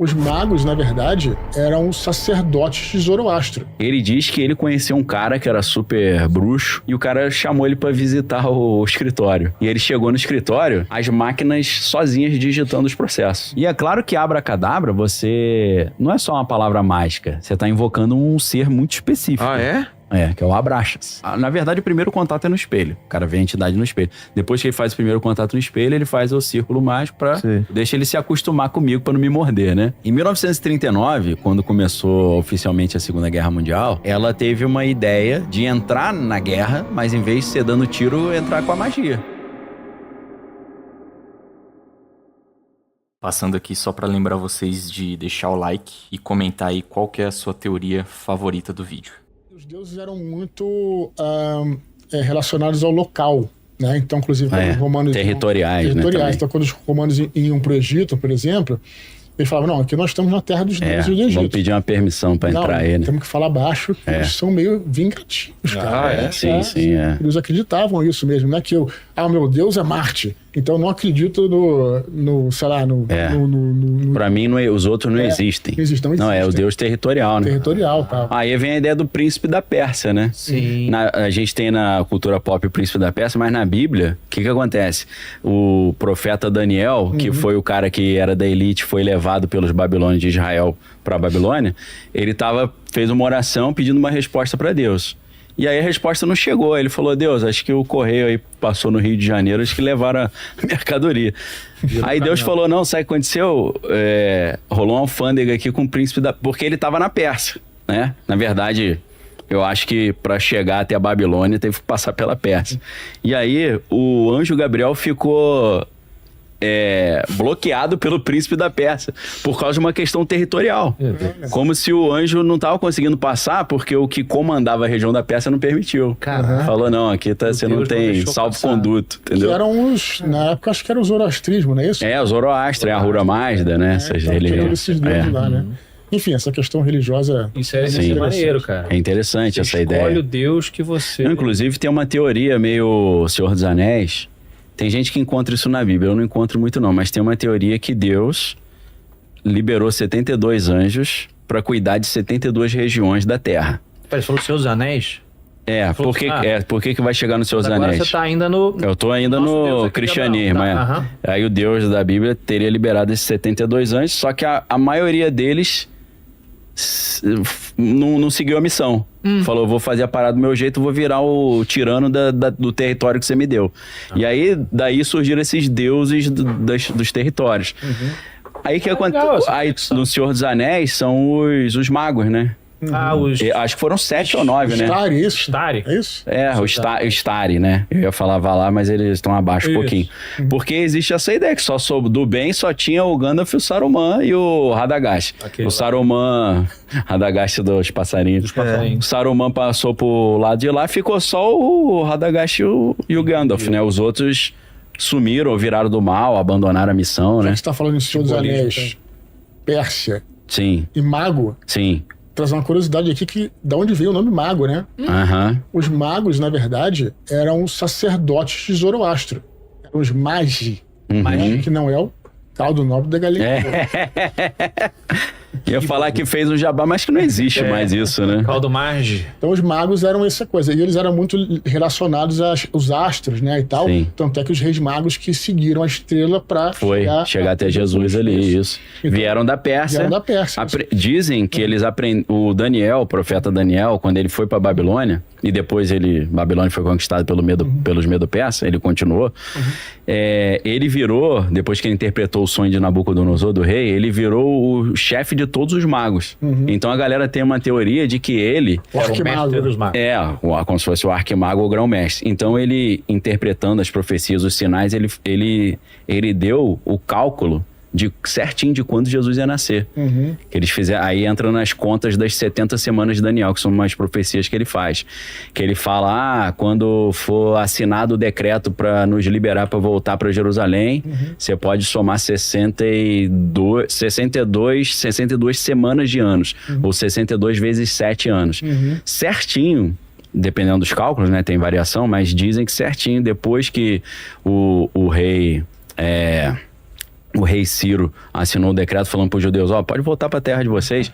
Os magos, na verdade, eram sacerdotes de Zoroastro. Ele diz que ele conheceu um cara que era super bruxo e o cara chamou ele pra visitar o escritório. E ele chegou no escritório, as máquinas sozinhas digitando os processos. E é claro que abracadabra, você... não é só uma palavra mágica. Você tá invocando um ser muito específico. Ah, é? É, que é o Abraxas. Na verdade, o primeiro contato é no espelho. O cara vê a entidade no espelho. Depois que ele faz o primeiro contato no espelho, ele faz o círculo mágico pra... deixa ele se acostumar comigo pra não me morder, né? Em 1939, quando começou oficialmente a Segunda Guerra Mundial, ela teve uma ideia de entrar na guerra, mas em vez de ser dando tiro, entrar com a magia. Passando aqui só pra lembrar vocês de deixar o like e comentar aí qual que é a sua teoria favorita do vídeo. Os deuses eram muito relacionados ao local, né? Então, inclusive, quando os romanos... territoriais, né? Então, quando os romanos iam para o Egito, por exemplo, eles falavam, não, aqui nós estamos na terra dos deuses do Egito. Vamos pedir uma permissão para entrar aí, né? Temos que falar baixo, eles são meio vingativos, cara. Sim. Eles acreditavam isso mesmo, não é que meu Deus é Marte, então eu não acredito Pra mim, os outros não existem. Não, é o Deus territorial, né? Territorial, tá. Aí vem a ideia do príncipe da Pérsia, né? Sim. A gente tem na cultura pop o príncipe da Pérsia, mas na Bíblia, o que acontece? O profeta Daniel, que foi o cara que era da elite, foi levado pelos babilônios de Israel pra Babilônia, ele fez uma oração pedindo uma resposta pra Deus. E aí a resposta não chegou. Ele falou, Deus, acho que o correio aí passou no Rio de Janeiro, acho que levaram a mercadoria. Aí Deus falou, não, sabe o que aconteceu? Rolou uma alfândega aqui com o príncipe porque ele estava na Pérsia, né? Na verdade, eu acho que para chegar até a Babilônia teve que passar pela Pérsia. E aí o anjo Gabriel ficou... bloqueado pelo príncipe da Pérsia por causa de uma questão territorial. Como se o anjo não estava conseguindo passar porque o que comandava a região da Pérsia não permitiu. Falou, não, aqui você não tem salvo-conduto, entendeu? Que eram na época, acho que era o zoroastrismo, não é isso? O Zoroastro, a Ahura Mazda, né? Esses deuses lá, né? Enfim, essa questão religiosa... Isso é maneiro, cara. É interessante essa ideia. Escolhe o Deus que você... Inclusive, tem uma teoria meio Senhor dos Anéis. Tem gente que encontra isso na Bíblia, eu não encontro muito não, mas tem uma teoria que Deus liberou 72 anjos para cuidar de 72 regiões da Terra. Peraí, você falou Senhor dos Anéis? Por que vai chegar no Senhor dos Agora Anéis? Você tá ainda no... Eu tô ainda no cristianismo, Aí o Deus da Bíblia teria liberado esses 72 anjos, só que a maioria deles não seguiu a missão. Falou, vou fazer a parada do meu jeito, vou virar o tirano do território que você me deu. E aí, daí surgiram esses deuses dos territórios. Aí que acontece? Aí no Senhor dos Anéis são os magos, né? Acho que foram 7 ou 9, né? Stari. É isso? O Stari, né? Eu ia falar Valar, mas eles estão abaixo um pouquinho. Porque existe essa ideia que do bem só tinha o Gandalf, o Saruman e o Radagast. O Saruman... Radagast dos passarinhos. O Saruman passou pro lado de lá, ficou só o Radagast e o Gandalf, né? Os outros sumiram, viraram do mal, abandonaram a missão, né? Você tá falando em Senhor dos Anéis, Pérsia e mago. Sim. Trazer uma curiosidade aqui, da onde veio o nome mago, né? Os magos, na verdade, eram sacerdotes de Zoroastro. Eram os magi. Magi, que não é o tal do nome da galinha. Ia falar que fez um jabá, mas que não existe mais isso, né? Caldo Marge. Então os magos eram essa coisa. E eles eram muito relacionados aos astros, né, e tal. Sim. Tanto é que os reis magos que seguiram a estrela pra chegar até Jesus ali, isso. Então, vieram da Pérsia. Dizem que eles o Daniel, o profeta Daniel, quando ele foi pra Babilônia, e depois Babilônia foi conquistada pelos Medo-Persa, ele continuou. Ele virou, depois que ele interpretou o sonho de Nabucodonosor, do rei, ele virou o chefe de todos os magos. Então a galera tem uma teoria de que ele... O arquimago dos magos. Como se fosse o arquimago ou grão-mestre. Então ele, interpretando as profecias, os sinais, ele deu o cálculo certinho de quando Jesus ia nascer. Que eles fizeram, aí entra nas contas das 70 semanas de Daniel, que são umas profecias que ele faz. Que ele fala, quando for assinado o decreto para nos liberar para voltar para Jerusalém, você pode somar 62 semanas de anos, ou 62 vezes 7 anos. Certinho, dependendo dos cálculos, né, tem variação, mas dizem que certinho, depois que o rei... o rei Ciro assinou um decreto falando para os judeus, pode voltar para a terra de vocês,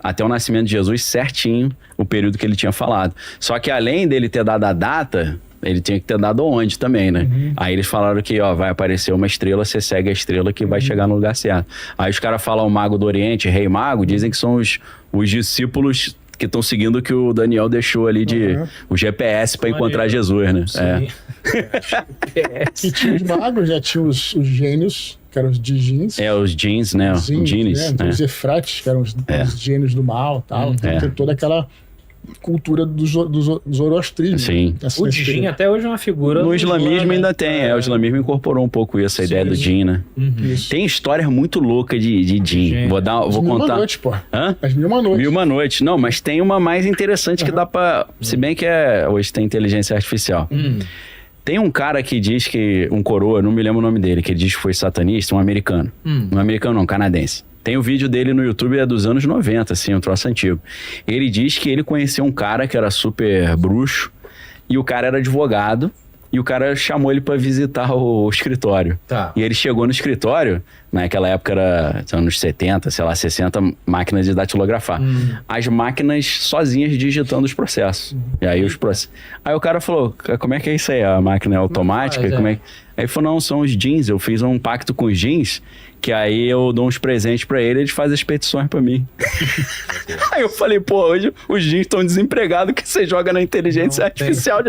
até o nascimento de Jesus certinho, o período que ele tinha falado. Só que além dele ter dado a data, ele tinha que ter dado onde também, né? Aí eles falaram que, vai aparecer uma estrela, você segue a estrela que vai chegar no lugar certo. Aí os caras falam o Mago do Oriente, Rei Mago, dizem que são os discípulos que estão seguindo o que o Daniel deixou ali o GPS para encontrar Jesus, né? Sim. E tinha os magos, já tinha os gênios, que eram os djinns. Os djinns, né? Os djinns, né? Os Efrates, que eram os gênios do mal e tal. Então tem toda aquela cultura do zoroastrismo. Sim. O djinn até hoje é uma figura... No islamismo ainda tem, o islamismo incorporou um pouco essa ideia do djinn, né? Tem histórias muito loucas de djinn. Vou contar. 1001 Noite, pô. Hã? As 1001 Noite. 1001 Noite. Não, mas tem uma mais interessante que dá pra... Se bem que hoje tem inteligência artificial. Tem um cara que diz que... Um coroa, não me lembro o nome dele, que ele diz que foi satanista, um americano. Um americano não, canadense. Tem o vídeo dele no YouTube, dos anos 90, assim, um troço antigo. Ele diz que ele conheceu um cara que era super bruxo, e o cara era advogado, e o cara chamou ele pra visitar o escritório. Tá. E ele chegou no escritório, naquela época era anos 70, sei lá, 60, máquinas de datilografar. As máquinas sozinhas digitando os processos. E aí Aí o cara falou, como é que é isso aí? A máquina é automática? Como é que... Aí ele falou, não, são os jeans, eu fiz um pacto com os jeans, que aí eu dou uns presentes pra ele e eles fazem as petições pra mim. Aí eu falei, hoje os jeans estão desempregados, que você joga na inteligência artificial,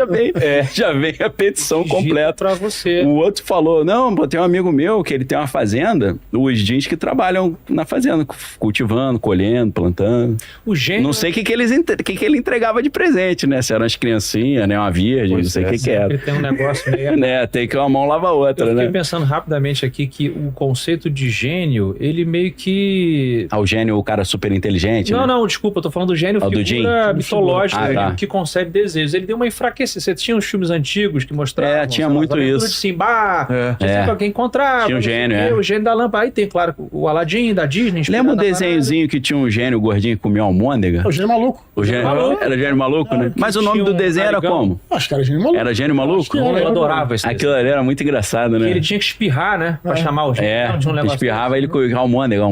já vem a petição completa. Pra você. O outro falou, não, tem um amigo meu que ele tem uma fazenda, os jeans que trabalham na fazenda, cultivando, colhendo, plantando. O gênio... Não sei o que ele entregava de presente, né? Se eram as criancinhas, né? Uma virgem, não sei o que era. Ele tem um negócio meio... né? Tem que uma mão lava a outra, né? Eu fiquei pensando rapidamente aqui que o conceito de gênio, ele meio que... O gênio, o cara super inteligente, né? Não, desculpa, eu tô falando do gênio figura mitológica, que concede desejos. Ele deu uma enfraquecida. Você tinha uns filmes antigos que mostravam... tinha muito isso. De Simba, sempre alguém encontrava. Tinha um gênio, o gênio da lâmpada. Aí tem, claro, o Aladdin, da Disney. Lembra um desenhozinho que tinha um gênio gordinho que comia almôndega? O gênio maluco. O gênio maluco? Era gênio maluco, né? Mas o nome do desenho era como? Acho que era gênio maluco. Era gênio maluco? Eu adorava esse Aquilo ali era muito engraçado, né? Que ele tinha que espirrar, né? Pra chamar o gênio. Tinha um negócio espirrava ele com almôndega.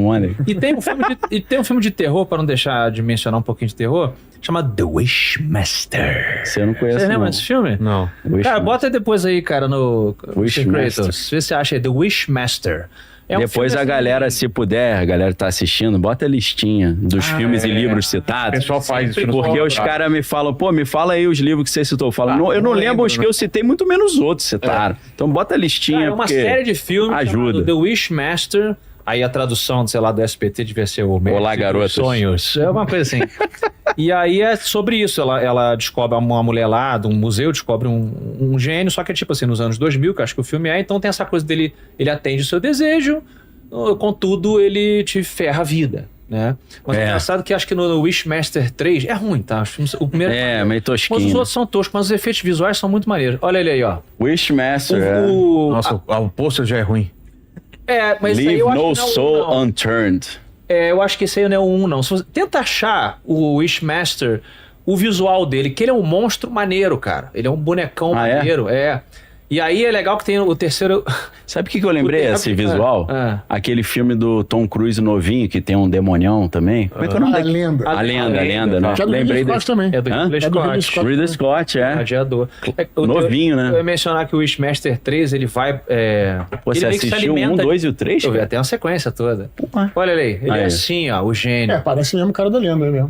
E tem um filme de terror, para não deixar de mencionar um pouquinho de terror, chama The Wishmaster. Você não conhece, Você lembra desse filme? Não. Cara, bota depois aí, cara, no Wishmaster. Vê se você acha aí, The Wishmaster. Depois a galera, se puder, a galera que tá assistindo, bota a listinha dos filmes e livros citados. O pessoal faz isso. Porque os caras me falam, me fala aí os livros que você citou. Eu falo, eu não lembro os que eu citei, muito menos os outros citaram. Então bota a listinha, é uma série de filmes ajuda. The Wishmaster. Aí a tradução, sei lá, do SBT devia ser Olá, garotos. Sonhos. É uma coisa assim. E aí é sobre isso. Ela descobre, uma mulher lá de um museu, descobre um gênio, só que é tipo assim, nos anos 2000, que eu acho que o filme então tem essa coisa dele, ele atende o seu desejo, contudo, ele te ferra a vida, né? Mas é engraçado que acho que no Wishmaster 3 é ruim, tá? O primeiro meio tosquinho. Mas os outros são toscos, mas os efeitos visuais são muito maneiros. Olha ele aí, ó. Wishmaster, Nossa, o pôster já é ruim. Mas Leave aí eu acho no que não, soul unturned. Eu acho que esse aí não é o 1, não. Se você tenta achar o Wishmaster, o visual dele, que ele é um monstro maneiro, cara. Ele é um bonecão maneiro, E aí é legal que tem o terceiro... Sabe o que eu lembrei, esse visual? Aquele filme do Tom Cruise novinho, que tem um demonião também. Como é que é o nome A Lenda. A Lenda, né? Que é do Ridley Scott também. É do Ridley Scott. Ridley Scott, Gladiador. Novinho, né? Eu ia mencionar que o Wishmaster 3, ele vai... Você assistiu o 1, 2 e o 3? Eu vi até uma sequência toda. Olha ele aí. Ele é assim, ó, o gênio. Parece mesmo o cara da Lenda mesmo.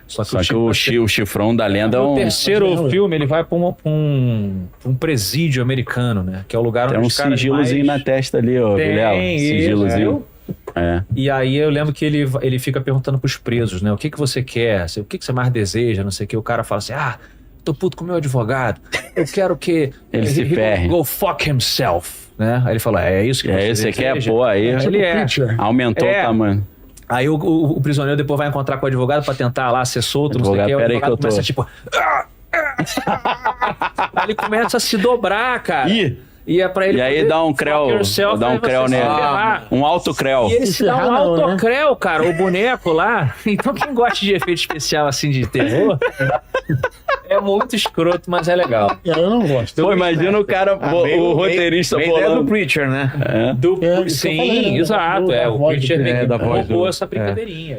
Só que o chifrão da Lenda é um... O terceiro filme, ele vai pra um presídio americano, né? Que é o lugar onde os caras sigilozinho na testa ali, ó, Vilela. Sigilozinho. E aí eu lembro que ele fica perguntando pros presos, né? O que você quer? O que você mais deseja? Não sei o que. O cara fala assim, tô puto com o meu advogado. Eu quero que... ele se ferre. Go fuck himself. Né? Aí ele falou, é isso que você quer? Pô, aí ele aumentou o tamanho. Aí o prisioneiro depois vai encontrar com o advogado pra tentar lá ser solto, não sei o que. O advogado começa tipo... Aí ele começa a se dobrar, cara. E é pra ele. E aí dá um creu nele. Um autocreu. E ele se dá um autocreu, cara, o boneco lá. Então quem gosta de efeito especial assim de terror é muito escroto, mas é legal. Eu não gosto. Pô, imagina o cara, o roteirista bolando. Do Preacher, né? Sim, falei, né? Exato. O Preacher roubou essa brincadeirinha.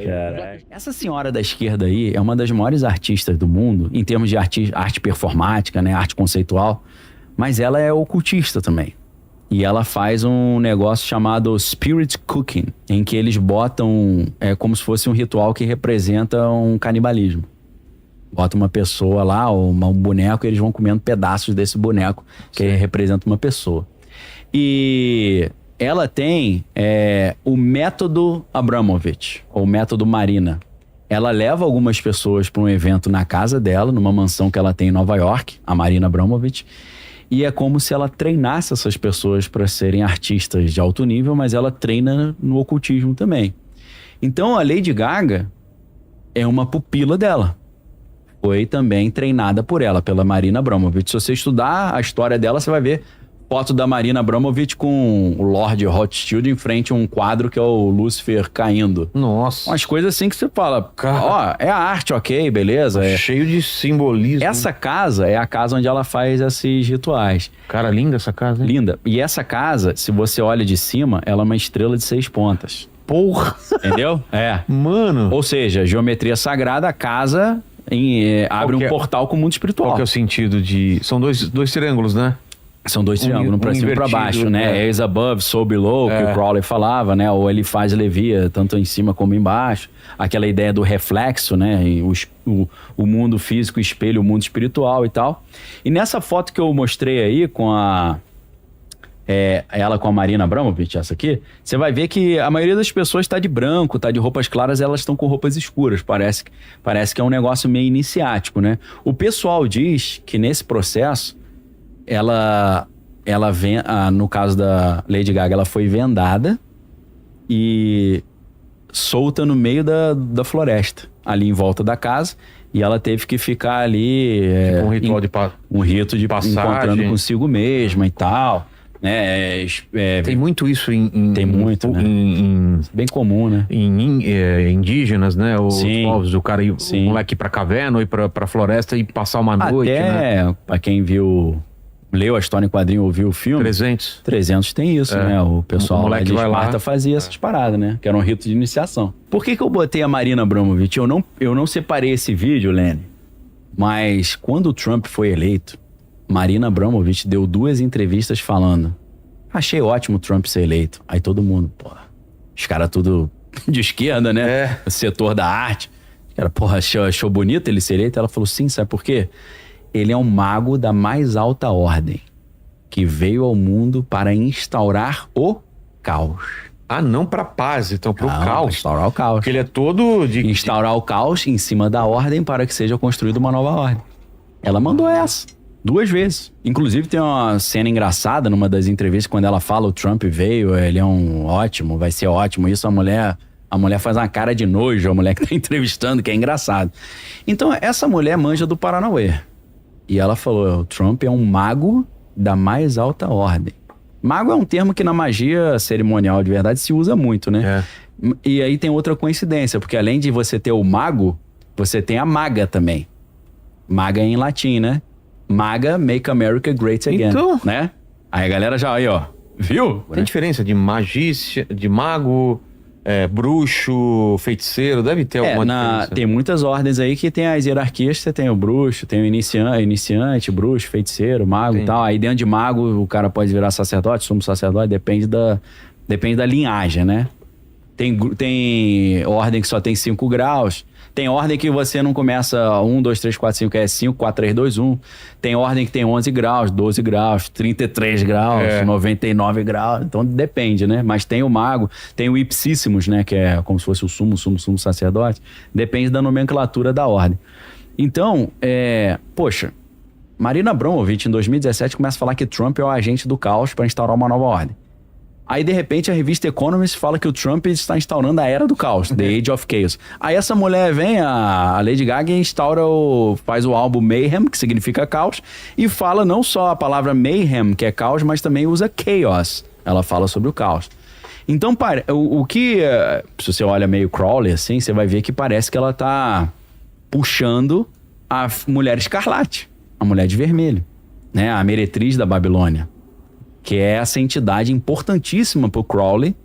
Essa senhora da esquerda aí é uma das maiores artistas do mundo, em termos de arte performática, né? Arte conceitual. Mas ela é ocultista também. E ela faz um negócio chamado Spirit Cooking, em que eles botam... É como se fosse um ritual que representa um canibalismo. Bota uma pessoa lá, ou um boneco, e eles vão comendo pedaços desse boneco, que representa uma pessoa. E ela tem o método Abramovich, ou método Marina. Ela leva algumas pessoas para um evento na casa dela, numa mansão que ela tem em Nova York, a Marina Abramovich, e é como se ela treinasse essas pessoas para serem artistas de alto nível, mas ela treina no ocultismo também. Então a Lady Gaga é uma pupila dela. Foi também treinada por ela, pela Marina Abramovich. Se você estudar a história dela, você vai ver foto da Marina Abramovich com o Lord Rothschild em frente a um quadro que é o Lúcifer caindo. Nossa. Umas coisas assim que você fala, ó, é a arte, ok, beleza. Cheio de simbolismo. Essa casa é a casa onde ela faz esses rituais. Cara, linda essa casa, hein? Linda. E essa casa, se você olha de cima, ela é uma estrela de 6 pontas. Porra! Entendeu? Mano. Ou seja, geometria sagrada, a casa abre um portal com o mundo espiritual. Qual que é o sentido de... São dois triângulos, né? São 2 triângulos, um pra cima e pra baixo, né? As above, so below, que o Crowley falava, né? Ou ele faz levia, tanto em cima como embaixo. Aquela ideia do reflexo, né? O mundo físico espelha o mundo espiritual e tal. E nessa foto que eu mostrei aí com ela com a Marina Abramovich, essa aqui, você vai ver que a maioria das pessoas está de branco, está de roupas claras, elas estão com roupas escuras. Parece que é um negócio meio iniciático, né? O pessoal diz que nesse processo ela vem, no caso da Lady Gaga, ela foi vendada e solta no meio da floresta, ali em volta da casa, e ela teve que ficar ali... Tipo um ritual um rito de passagem, encontrando consigo mesma e tal, né? Tem muito isso tem muito, né? Bem comum, né? Em indígenas, né? Os Sim. povos, o cara, o moleque ir pra caverna ou ir pra floresta e passar uma noite, né? Pra quem leu a história em quadrinho, ouviu o filme... 300 tem isso, né? O pessoal lá de Esparta fazia essas paradas, né? Que era um rito de iniciação. Por que eu botei a Marina Abramovich? Eu não separei esse vídeo, Lene, mas quando o Trump foi eleito, Marina Abramovich deu 2 entrevistas falando: achei ótimo o Trump ser eleito. Aí todo mundo, os caras tudo de esquerda, né? O setor da arte. Cara, achou bonito ele ser eleito? Ela falou, sim, sabe por quê? Ele é um mago da mais alta ordem, que veio ao mundo para instaurar o caos. Não pra paz, então pro caos. Pra instaurar o caos. Porque ele é todo instaurar o caos em cima da ordem para que seja construída uma nova ordem. Ela mandou essa 2 vezes. Inclusive tem uma cena engraçada numa das entrevistas, quando ela fala, o Trump veio, ele é ótimo, vai ser ótimo. Isso a mulher faz uma cara de nojo, a mulher que tá entrevistando, que é engraçado. Então essa mulher manja do Paranauê. E ela falou, o Trump é um mago da mais alta ordem. Mago é um termo que na magia cerimonial de verdade se usa muito, né? E aí tem outra coincidência, porque além de você ter o mago, você tem a maga também. Maga em latim, né? Maga, make America great again, né? Aí a galera já, aí ó, viu? Tem diferença de magícia, de mago... bruxo, feiticeiro, deve ter alguma diferença. Tem muitas ordens aí que tem as hierarquias, você tem o bruxo, tem o iniciante, bruxo, feiticeiro, mago e tal. Aí dentro de mago o cara pode virar sacerdote, sumo sacerdote, depende da linhagem, né? Tem ordem que só tem 5 graus. Tem ordem que você não começa 1, 2, 3, 4, 5, é 5, 4, 3, 2, 1. Tem ordem que tem 11 graus, 12 graus, 33 graus, 99 graus. Então depende, né? Mas tem o mago, tem o ipsíssimos, né? Que é como se fosse o sumo sacerdote. Depende da nomenclatura da ordem. Então, Marina Abramovich, em 2017, começa a falar que Trump é o agente do caos para instaurar uma nova ordem. Aí, de repente, a revista Economist fala que o Trump está instaurando a era do caos, The Age of Chaos. Aí essa mulher vem, a Lady Gaga, e faz o álbum Mayhem, que significa caos, e fala não só a palavra Mayhem, que é caos, mas também usa Chaos. Ela fala sobre o caos. Então, o que... Se você olha meio Crowley, assim, você vai ver que parece que ela tá puxando a Mulher Escarlate, a Mulher de Vermelho, né? A meretriz da Babilônia, que é essa entidade importantíssima pro Crowley,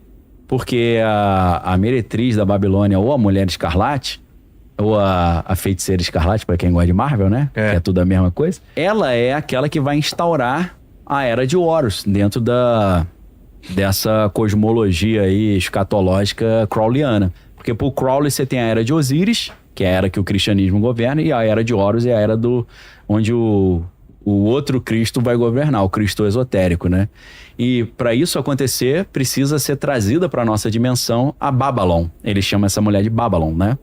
porque a meretriz da Babilônia, ou a Mulher Escarlate, ou a Feiticeira Escarlate, para quem gosta de Marvel, né? Que é tudo a mesma coisa. Ela é aquela que vai instaurar a Era de Horus dentro dessa cosmologia aí escatológica crowleyana. Porque pro Crowley você tem a Era de Osíris, que é a era que o cristianismo governa, e a Era de Horus é a era onde o outro Cristo vai governar, o Cristo esotérico, né? E para isso acontecer, precisa ser trazida para nossa dimensão a Babylon. Ele chama essa mulher de Babylon, né?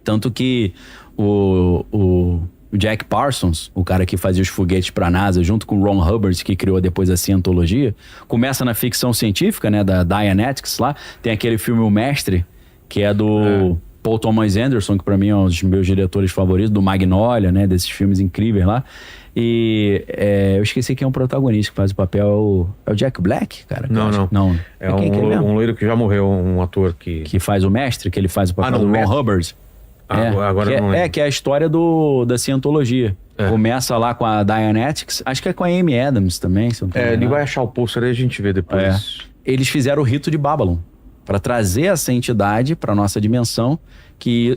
Tanto que o Jack Parsons, o cara que fazia os foguetes para a NASA, junto com o Ron Hubbard, que criou depois a Cientologia, começa na ficção científica, né? Da Dianetics lá. Tem aquele filme O Mestre, que é do Paul Thomas Anderson, que para mim é um dos meus diretores favoritos, do Magnolia, né? Desses filmes incríveis lá. E eu esqueci quem é o protagonista que faz o papel. É o Jack Black, cara? Não. É um loiro que já morreu, um ator que... Que faz o Mestre, que ele faz o papel do Ron Hubbard. Agora eu não lembro. Que é a história da Cientologia. Começa lá com a Dianetics, acho que é com a Amy Adams também. Ele vai achar o pôster aí, a gente vê depois. Eles fizeram o rito de Babylon para trazer essa entidade para nossa dimensão, que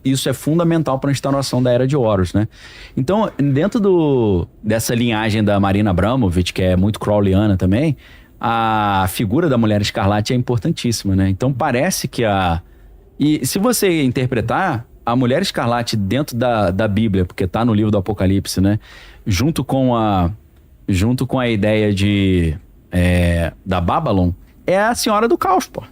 isso é fundamental para a instauração da Era de Horus, né? Então, dentro dessa linhagem da Marina Abramović, que é muito crowleyana também, a figura da Mulher Escarlate é importantíssima, né? Então, parece que E se você interpretar a Mulher Escarlate dentro da Bíblia, porque tá no livro do Apocalipse, né? Junto com a ideia da Babylon, é a Senhora do Caos, pô.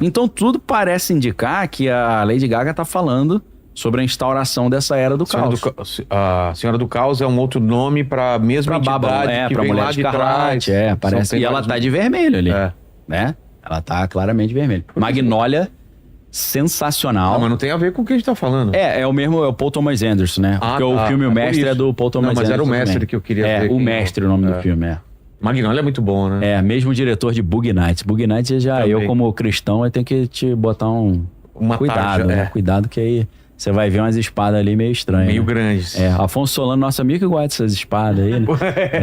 Então tudo parece indicar que a Lady Gaga tá falando sobre a instauração dessa Era do Caos. A Senhora do Caos é um outro nome pra mesma entidade que pra vem Mulher lá de Escarlate, trás. parece. E ela tá de vermelho ali, né? Ela tá claramente vermelho. Magnolia, sensacional. Não, mas não tem a ver com o que a gente tá falando. É o Paul Thomas Anderson, né? Porque o filme O Mestre é do Paul Thomas Anderson. Mas era o Mestre também. Que eu queria ver. O Mestre, o nome do filme, Magnolia é muito bom, né? Mesmo diretor de Boogie Nights. Boogie Nights eu como cristão, eu tenho que te botar uma cuidado, né? Cuidado que aí você vai ver umas espadas ali meio estranhas. Meio grandes. Afonso Solano, nosso amigo, que gosta dessas espadas aí, né?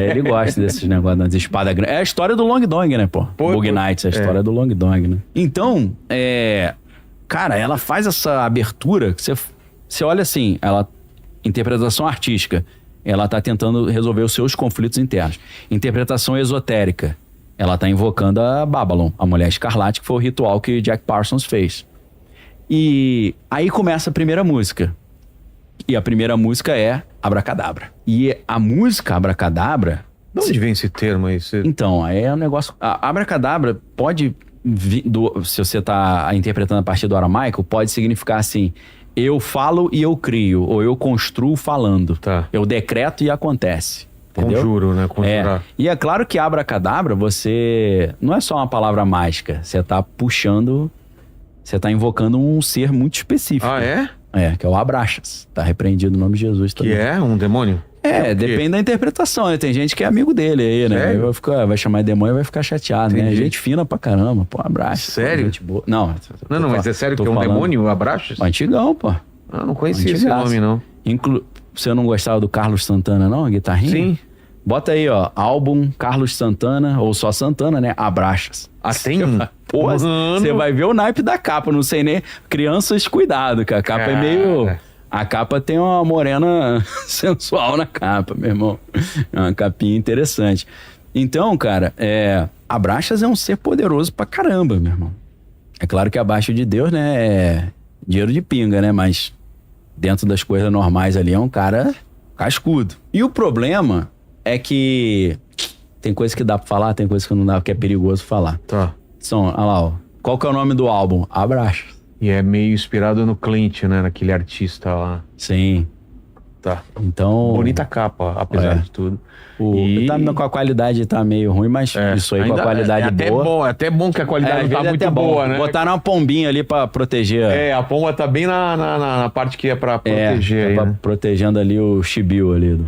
Ele gosta desses negócios, das espadas grandes. É a história do Long Dong, né, pô? Boogie Nights, a história do Long Dong, né? Então, cara, ela faz essa abertura, que você olha assim, interpretação artística, ela tá tentando resolver os seus conflitos internos. Interpretação esotérica, ela tá invocando a Babylon, a Mulher Escarlate, que foi o ritual que Jack Parsons fez. E aí começa a primeira música. E a primeira música é Abracadabra. E a música Abracadabra... De onde vem esse termo aí? Então, aí é um negócio... A Abracadabra pode... se você tá interpretando a partir do aramaico, pode significar assim: eu falo e eu crio, ou eu construo falando. Eu decreto e acontece. Entendeu? Conjuro, né? Conjurar. E é claro que abracadabra, você... Não é só uma palavra mágica. Você tá puxando... Você tá invocando um ser muito específico. Que é o Abraxas. Tá repreendido no nome de Jesus também. Que é um demônio? Depende da interpretação, né? Tem gente que é amigo dele aí, né? Vai chamar de demônio e vai ficar chateado, né? Gente fina pra caramba, pô, Abraxas. Sério? Gente boa. Não, mas é sério que é um demônio, o Abraxas? Antigão, pô. Não conhecia esse nome, não. Você não gostava do Carlos Santana, não? A guitarrinha? Sim. Bota aí, álbum Carlos Santana, ou só Santana, né? Abraxas. Tem? Pô, você vai ver o naipe da capa, não sei nem... Crianças, cuidado, que a capa é meio... A capa tem uma morena sensual na capa, meu irmão. É uma capinha interessante. Então, cara, Abraxas é um ser poderoso pra caramba, meu irmão. É claro que abaixo de Deus, né, é dinheiro de pinga, né? Mas dentro das coisas normais ali é um cara cascudo. E o problema é que tem coisa que dá pra falar, tem coisa que não dá, que é perigoso falar. Olha lá, qual que é o nome do álbum? Abraxas. E é meio inspirado no Clint, né? Naquele artista lá. Sim. Tá. Então... Bonita capa, apesar de tudo. Tá com a qualidade tá meio ruim, mas isso aí com a qualidade boa... É até bom que a qualidade não tá muito boa, né? Botaram uma pombinha ali pra proteger... A pomba tá bem na parte que é pra proteger aí, né? Protegendo ali o chibio ali.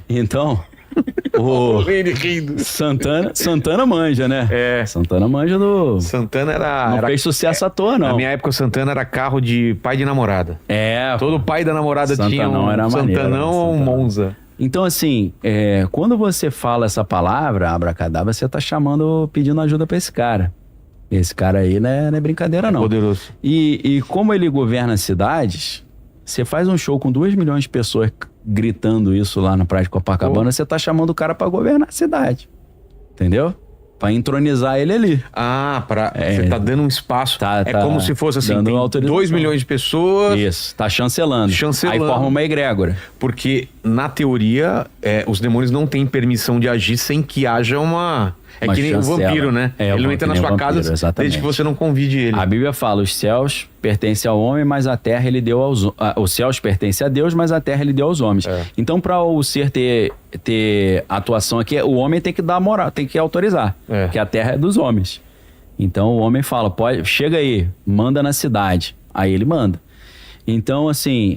Então... Santana manja, né? Santana manja do... Santana não fez sucesso à toa, não. Na minha época, o Santana era carro de pai de namorada. Todo pai da namorada tinha um Santanão ou um Monza. Então, assim, quando você fala essa palavra, abracadabra, você tá pedindo ajuda pra esse cara. Esse cara aí não é brincadeira, não. Poderoso. E como ele governa cidades, você faz um show com 2 milhões de pessoas gritando isso lá na Praia de Copacabana, você tá chamando o cara pra governar a cidade. Entendeu? Pra entronizar ele ali. Você tá dando um espaço. Como se fosse assim, tem 2 milhões de pessoas. Isso, tá chancelando. Aí forma uma egrégora. Porque, na teoria, os demônios não têm permissão de agir sem que haja uma... que nem o vampiro, né? Ele não entra na sua casa desde que você não convide ele. A Bíblia fala, os céus pertencem ao homem, mas a terra ele deu aos... os céus pertencem a Deus, mas a terra ele deu aos homens. Então, para o ser ter atuação aqui, o homem tem que dar moral, tem que autorizar. Que a terra é dos homens. Então, o homem fala, chega aí, manda na cidade. Aí ele manda. Então, assim,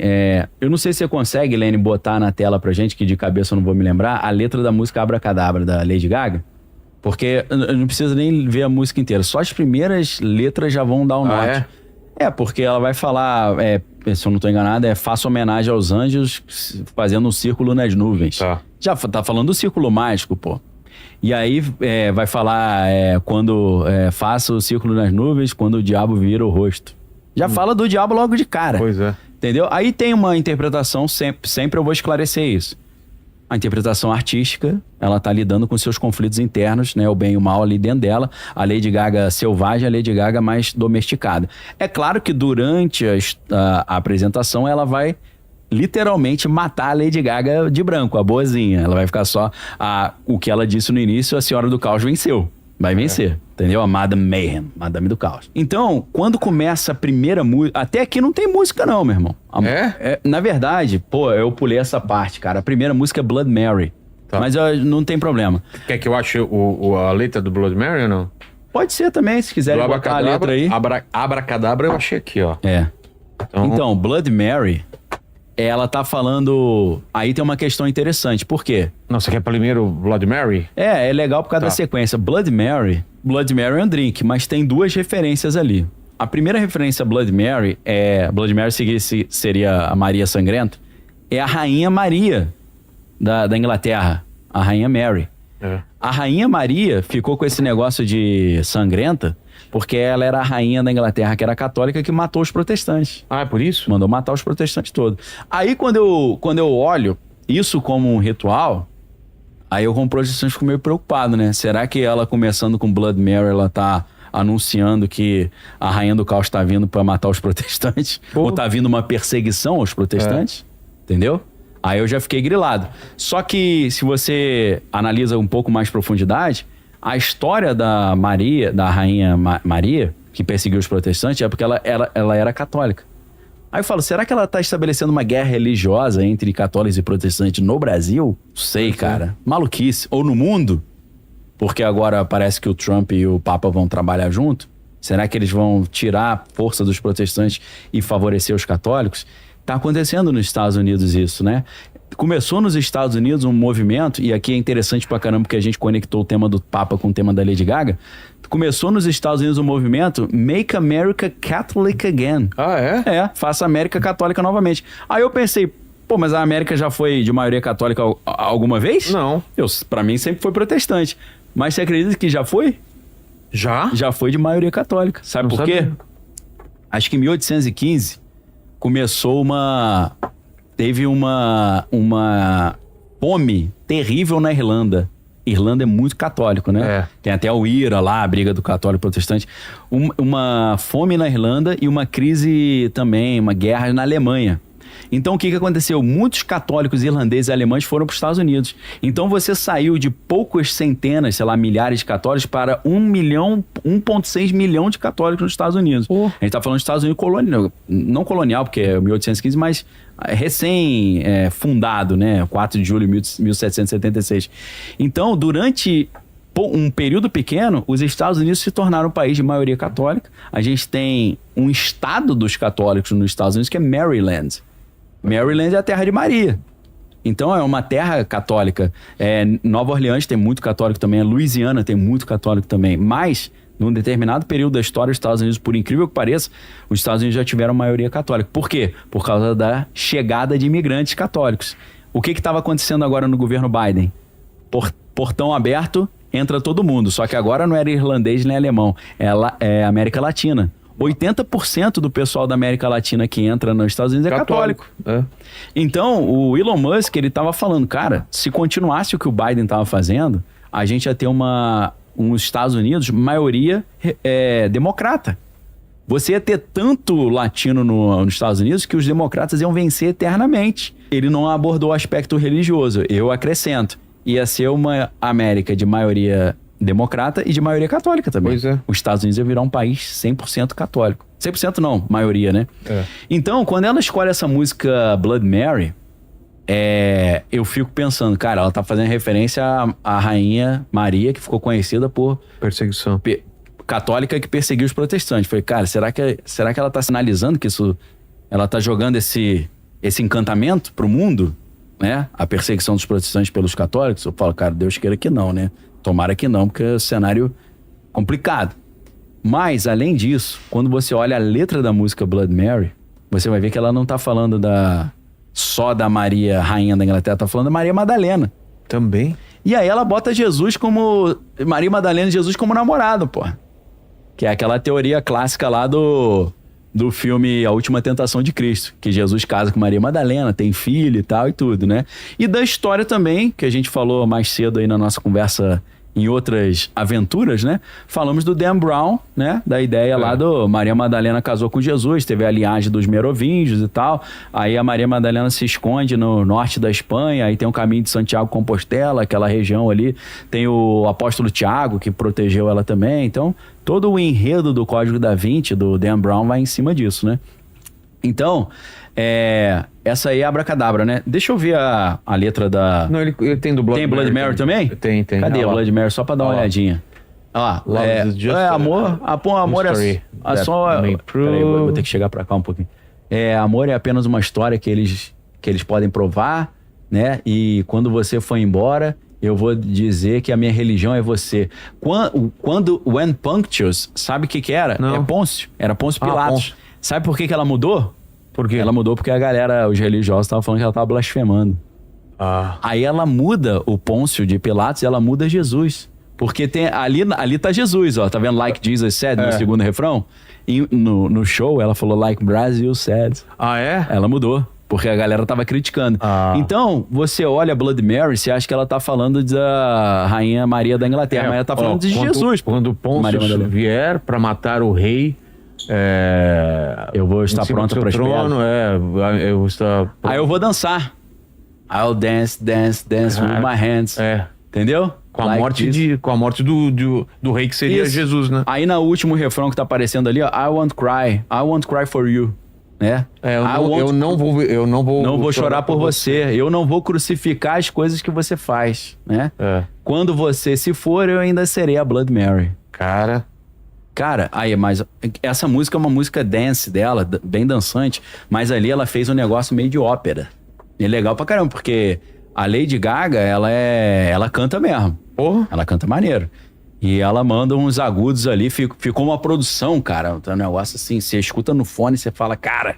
eu não sei se você consegue, Lene, botar na tela pra gente, que de cabeça eu não vou me lembrar, a letra da música Abracadabra, da Lady Gaga. Porque não precisa nem ver a música inteira. Só as primeiras letras já vão dar um norte. Porque ela vai falar, se eu não estou enganado, faça homenagem aos anjos fazendo um círculo nas nuvens. Já tá falando do círculo mágico, pô. E aí vai falar quando faça o círculo nas nuvens, quando o diabo vira o rosto. Já fala do diabo logo de cara. Pois é. Entendeu? Aí tem uma interpretação, sempre eu vou esclarecer isso. A interpretação artística, ela tá lidando com seus conflitos internos, né? O bem e o mal ali dentro dela. A Lady Gaga selvagem, a Lady Gaga mais domesticada. É claro que durante a apresentação ela vai literalmente matar a Lady Gaga de branco, a boazinha. Ela vai ficar só... o que ela disse no início, a Senhora do Caos venceu. Vai vencer, entendeu? A Madame Mayhem, Madame do Caos. Então, quando começa a primeira música... Até aqui não tem música não, meu irmão. Na verdade, eu pulei essa parte, cara. A primeira música é Blood Mary. Mas não tem problema. Quer que eu ache a letra do Blood Mary ou não? Pode ser também, se quiser botar a letra aí. Abracadabra eu achei aqui, ó. Então, Blood Mary... Ela tá falando... Aí tem uma questão interessante. Por quê? Não, você quer primeiro Blood Mary? É legal por causa da sequência. Blood Mary é um drink, mas tem 2 referências ali. A primeira referência a Blood Mary Blood Mary seria a Maria Sangrenta. É a Rainha Maria da Inglaterra. A Rainha Mary. A Rainha Maria ficou com esse negócio de sangrenta porque ela era a rainha da Inglaterra, que era católica, que matou os protestantes. É por isso? Mandou matar os protestantes todos. Aí, quando eu olho isso como um ritual, aí eu, como protestante, fico meio preocupado, né? Será que ela, começando com Blood Mary, ela tá anunciando que a rainha do caos tá vindo pra matar os protestantes? Ou tá vindo uma perseguição aos protestantes? Entendeu? Aí eu já fiquei grilado. Só que, se você analisa um pouco mais profundidade... A história da rainha Maria, que perseguiu os protestantes, é porque ela era católica. Aí eu falo, será que ela está estabelecendo uma guerra religiosa entre católicos e protestantes no Brasil? Sei, cara. Maluquice. Ou no mundo? Porque agora parece que o Trump e o Papa vão trabalhar junto. Será que eles vão tirar a força dos protestantes e favorecer os católicos? Tá acontecendo nos Estados Unidos isso, né? Começou nos Estados Unidos um movimento, e aqui é interessante pra caramba porque a gente conectou o tema do Papa com o tema da Lady Gaga. Começou nos Estados Unidos um movimento Make America Catholic Again. Faça a América católica novamente. Aí eu pensei, mas a América já foi de maioria católica alguma vez? Não. Pra mim sempre foi protestante. Mas você acredita que já foi? Já foi de maioria católica. Sabe por quê? Acho que em 1815 começou teve uma fome terrível na Irlanda. Irlanda é muito católico, né? Tem até o IRA lá, a briga do católico protestante. Uma fome na Irlanda e uma crise também, uma guerra na Alemanha. Então, o que aconteceu? Muitos católicos irlandeses e alemães foram para os Estados Unidos. Então, você saiu de poucas centenas, sei lá, milhares de católicos para 1,6 milhão de católicos nos Estados Unidos. A gente está falando dos Estados Unidos colonial, não colonial, porque é 1815, mas recém-fundado, né? 4 de julho de 1776. Então, durante um período pequeno, os Estados Unidos se tornaram um país de maioria católica. A gente tem um estado dos católicos nos Estados Unidos que é Maryland. Maryland é a terra de Maria. Então é uma terra católica. Nova Orleans tem muito católico também. A Louisiana tem muito católico também. Mas, num determinado período da história dos Estados Unidos, por incrível que pareça, os Estados Unidos já tiveram maioria católica. Por quê? Por causa da chegada de imigrantes católicos. O que estava acontecendo agora no governo Biden? Portão aberto, entra todo mundo. Só que agora não era irlandês nem alemão. É América Latina. 80% do pessoal da América Latina que entra nos Estados Unidos é católico. Então, o Elon Musk, ele estava falando, cara, se continuasse o que o Biden estava fazendo, a gente ia ter uns Estados Unidos, maioria democrata. Você ia ter tanto latino nos Estados Unidos que os democratas iam vencer eternamente. Ele não abordou o aspecto religioso. Eu acrescento. Ia ser uma América de maioria democrata e de maioria católica também. Pois é. Os Estados Unidos ia virar um país 100% católico. 100% não, maioria, né? Então, quando ela escolhe essa música Blood Mary, eu fico pensando, cara, ela tá fazendo referência à rainha Maria, que ficou conhecida por... perseguição. Católica que perseguiu os protestantes. Falei, cara, será que ela tá sinalizando que ela tá jogando esse encantamento pro mundo? Né? A perseguição dos protestantes pelos católicos? Eu falo, cara, Deus queira que não, né? Tomara que não, porque é um cenário complicado. Mas, além disso, quando você olha a letra da música Blood Mary, você vai ver que ela não tá falando só da Maria, rainha da Inglaterra, tá falando da Maria Madalena. Também. E aí ela bota Maria Madalena e Jesus como namorado, pô. Que é aquela teoria clássica lá do filme A Última Tentação de Cristo, que Jesus casa com Maria Madalena, tem filho e tal e tudo, né? E da história também, que a gente falou mais cedo aí na nossa conversa em outras aventuras, né? Falamos do Dan Brown, né? Da ideia lá do Maria Madalena casou com Jesus, teve a linhagem dos merovingios e tal. Aí a Maria Madalena se esconde no norte da Espanha, aí tem o caminho de Santiago Compostela, aquela região ali. Tem o apóstolo Tiago, que protegeu ela também. Então, todo o enredo do Código da Vinci, do Dan Brown, vai em cima disso, né? Então, essa aí é Abracadabra, né? Deixa eu ver a letra da... Não, ele tem do Blood Mary. Tem Blood Mary também? Tem. Cadê a Blood Mary? Só pra dar uma olhadinha. Olha lá. Amor é só... Peraí, vou ter que chegar pra cá um pouquinho. Amor é apenas uma história que eles podem provar, né? E quando você for embora, eu vou dizer que a minha religião é você. When Punctius, sabe o que era? Não. Era Pôncio Pilatos. Pôncio. Sabe por que ela mudou? Por quê? Ela mudou porque a galera, os religiosos, estavam falando que ela estava blasfemando. Aí ela muda o Pôncio de Pilatos e ela muda Jesus. Porque tem ali tá Jesus, ó. Tá vendo? Like Jesus said no segundo refrão? E no show ela falou like Brazil said. Ela mudou. Porque a galera tava criticando. Então, você olha Blood Mary, você acha que ela tá falando da Rainha Maria da Inglaterra, mas ela tá falando de Jesus. Quando Pôncio vier pra matar o rei... eu vou estar pronta para trono, eu vou estar... Aí eu vou dançar. I'll dance with my hands. Entendeu? Com a morte do rei que seria Jesus, né? Aí no último refrão que tá aparecendo ali, ó, I won't cry for you. Né? Eu não vou chorar por você. Eu não vou crucificar as coisas que você faz, né? Quando você se for, eu ainda serei a Blood Mary. Cara, mas essa música é uma música dance dela, bem dançante, mas ali ela fez um negócio meio de ópera. E é legal pra caramba, porque a Lady Gaga, ela canta mesmo. Ela canta maneiro. E ela manda uns agudos ali, ficou uma produção, cara, um negócio assim, você escuta no fone e você fala, cara,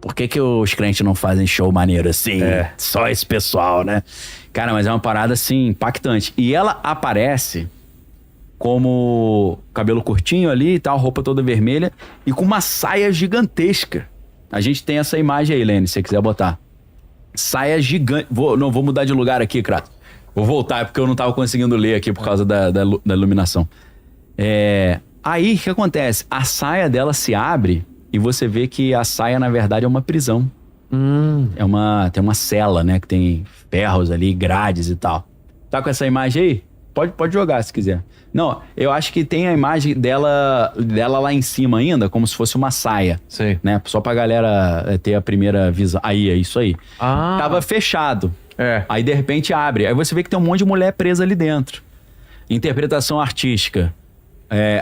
por que os crentes não fazem show maneiro assim? Só esse pessoal, né? Cara, mas é uma parada assim, impactante. E ela aparece... como cabelo curtinho ali e tal, roupa toda vermelha e com uma saia gigantesca. A gente tem essa imagem aí, Lene, se você quiser botar. Saia gigante. Não vou mudar de lugar aqui, Crato. Vou voltar, porque eu não tava conseguindo ler aqui por causa da iluminação. Aí, o que acontece? A saia dela se abre e você vê que a saia, na verdade, é uma prisão. Tem uma cela, né? Que tem ferros ali, grades e tal. Tá com essa imagem aí? Pode jogar se quiser. Não, eu acho que tem a imagem dela lá em cima ainda, como se fosse uma saia. Sim. Né? Só pra galera ter a primeira visão. Aí, é isso aí. Tava fechado. Aí, de repente, abre. Aí você vê que tem um monte de mulher presa ali dentro. Interpretação artística.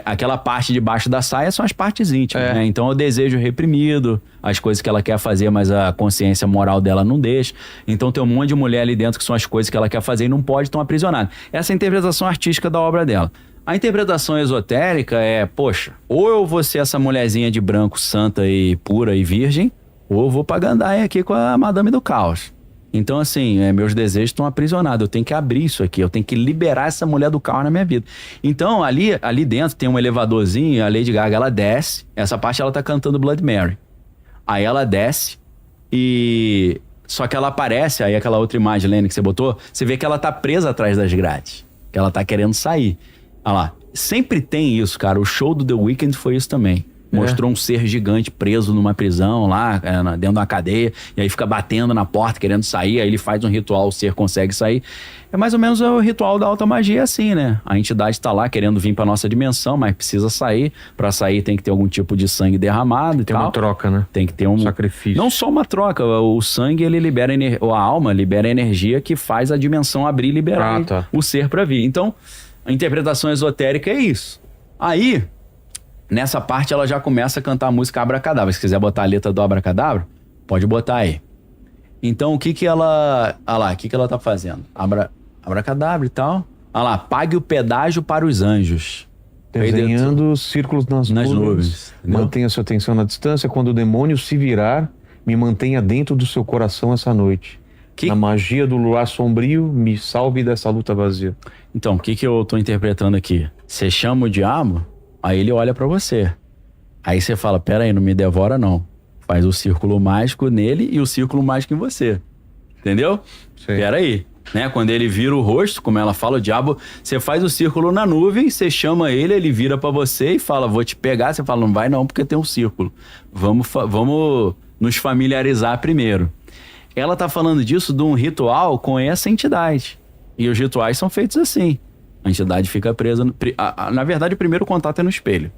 Aquela parte de baixo da saia são as partes íntimas, né? Então, o desejo reprimido, as coisas que ela quer fazer, mas a consciência moral dela não deixa. Então, tem um monte de mulher ali dentro que são as coisas que ela quer fazer e não pode, estão aprisionadas. Essa é a interpretação artística da obra dela. A interpretação esotérica poxa, ou eu vou ser essa mulherzinha de branco, santa e pura e virgem, ou eu vou pra gandaia aqui com a Madame do Caos. Então, assim, meus desejos estão aprisionados. Eu tenho que abrir isso aqui. Eu tenho que liberar essa mulher do caos na minha vida. Então, ali dentro tem um elevadorzinho. A Lady Gaga, ela desce. Essa parte ela tá cantando Bloody Mary. Aí ela desce e... Só que ela aparece, aí aquela outra imagem, Lene, que você botou, você vê que ela tá presa atrás das grades. Que ela tá querendo sair. Olha lá. Sempre tem isso, cara. O show do The Weeknd foi isso também. Mostrou um ser gigante preso numa prisão lá, dentro de uma cadeia, e aí fica batendo na porta, querendo sair, aí ele faz um ritual, o ser consegue sair. É mais ou menos o ritual da alta magia, assim, né? A entidade tá lá querendo vir pra nossa dimensão, mas precisa sair. Pra sair tem que ter algum tipo de sangue derramado e tal. Tem uma troca, né? Tem que ter um sacrifício. Não só uma troca, o sangue, ele libera, a alma libera energia que faz a dimensão abrir e liberar o ser pra vir. Então, a interpretação esotérica é isso. Aí... Nessa parte ela já começa a cantar a música Abracadabra. Se quiser botar a letra do Abracadabra, pode botar aí. Então o que ela... Olha lá, o que ela tá fazendo? Abracadabra e tal. Olha lá, pague o pedágio para os anjos. Desenhando círculos nas nuvens. Mantenha sua atenção na distância. Quando o demônio se virar, me mantenha dentro do seu coração essa noite. Na magia do luar sombrio, me salve dessa luta vazia. Então, o que eu tô interpretando aqui? Você chama o diabo... Aí ele olha pra você. Aí você fala, pera aí, não me devora não. Faz o círculo mágico nele e o círculo mágico em você. Entendeu? Sim. Pera aí. Né? Quando ele vira o rosto, como ela fala, o diabo, você faz o círculo na nuvem, você chama ele vira pra você e fala, vou te pegar. Você fala, não vai não, porque tem um círculo. Vamos nos familiarizar primeiro. Ela tá falando disso de um ritual com essa entidade. E os rituais são feitos assim. A entidade fica presa... Na verdade, o primeiro contato é no espelho.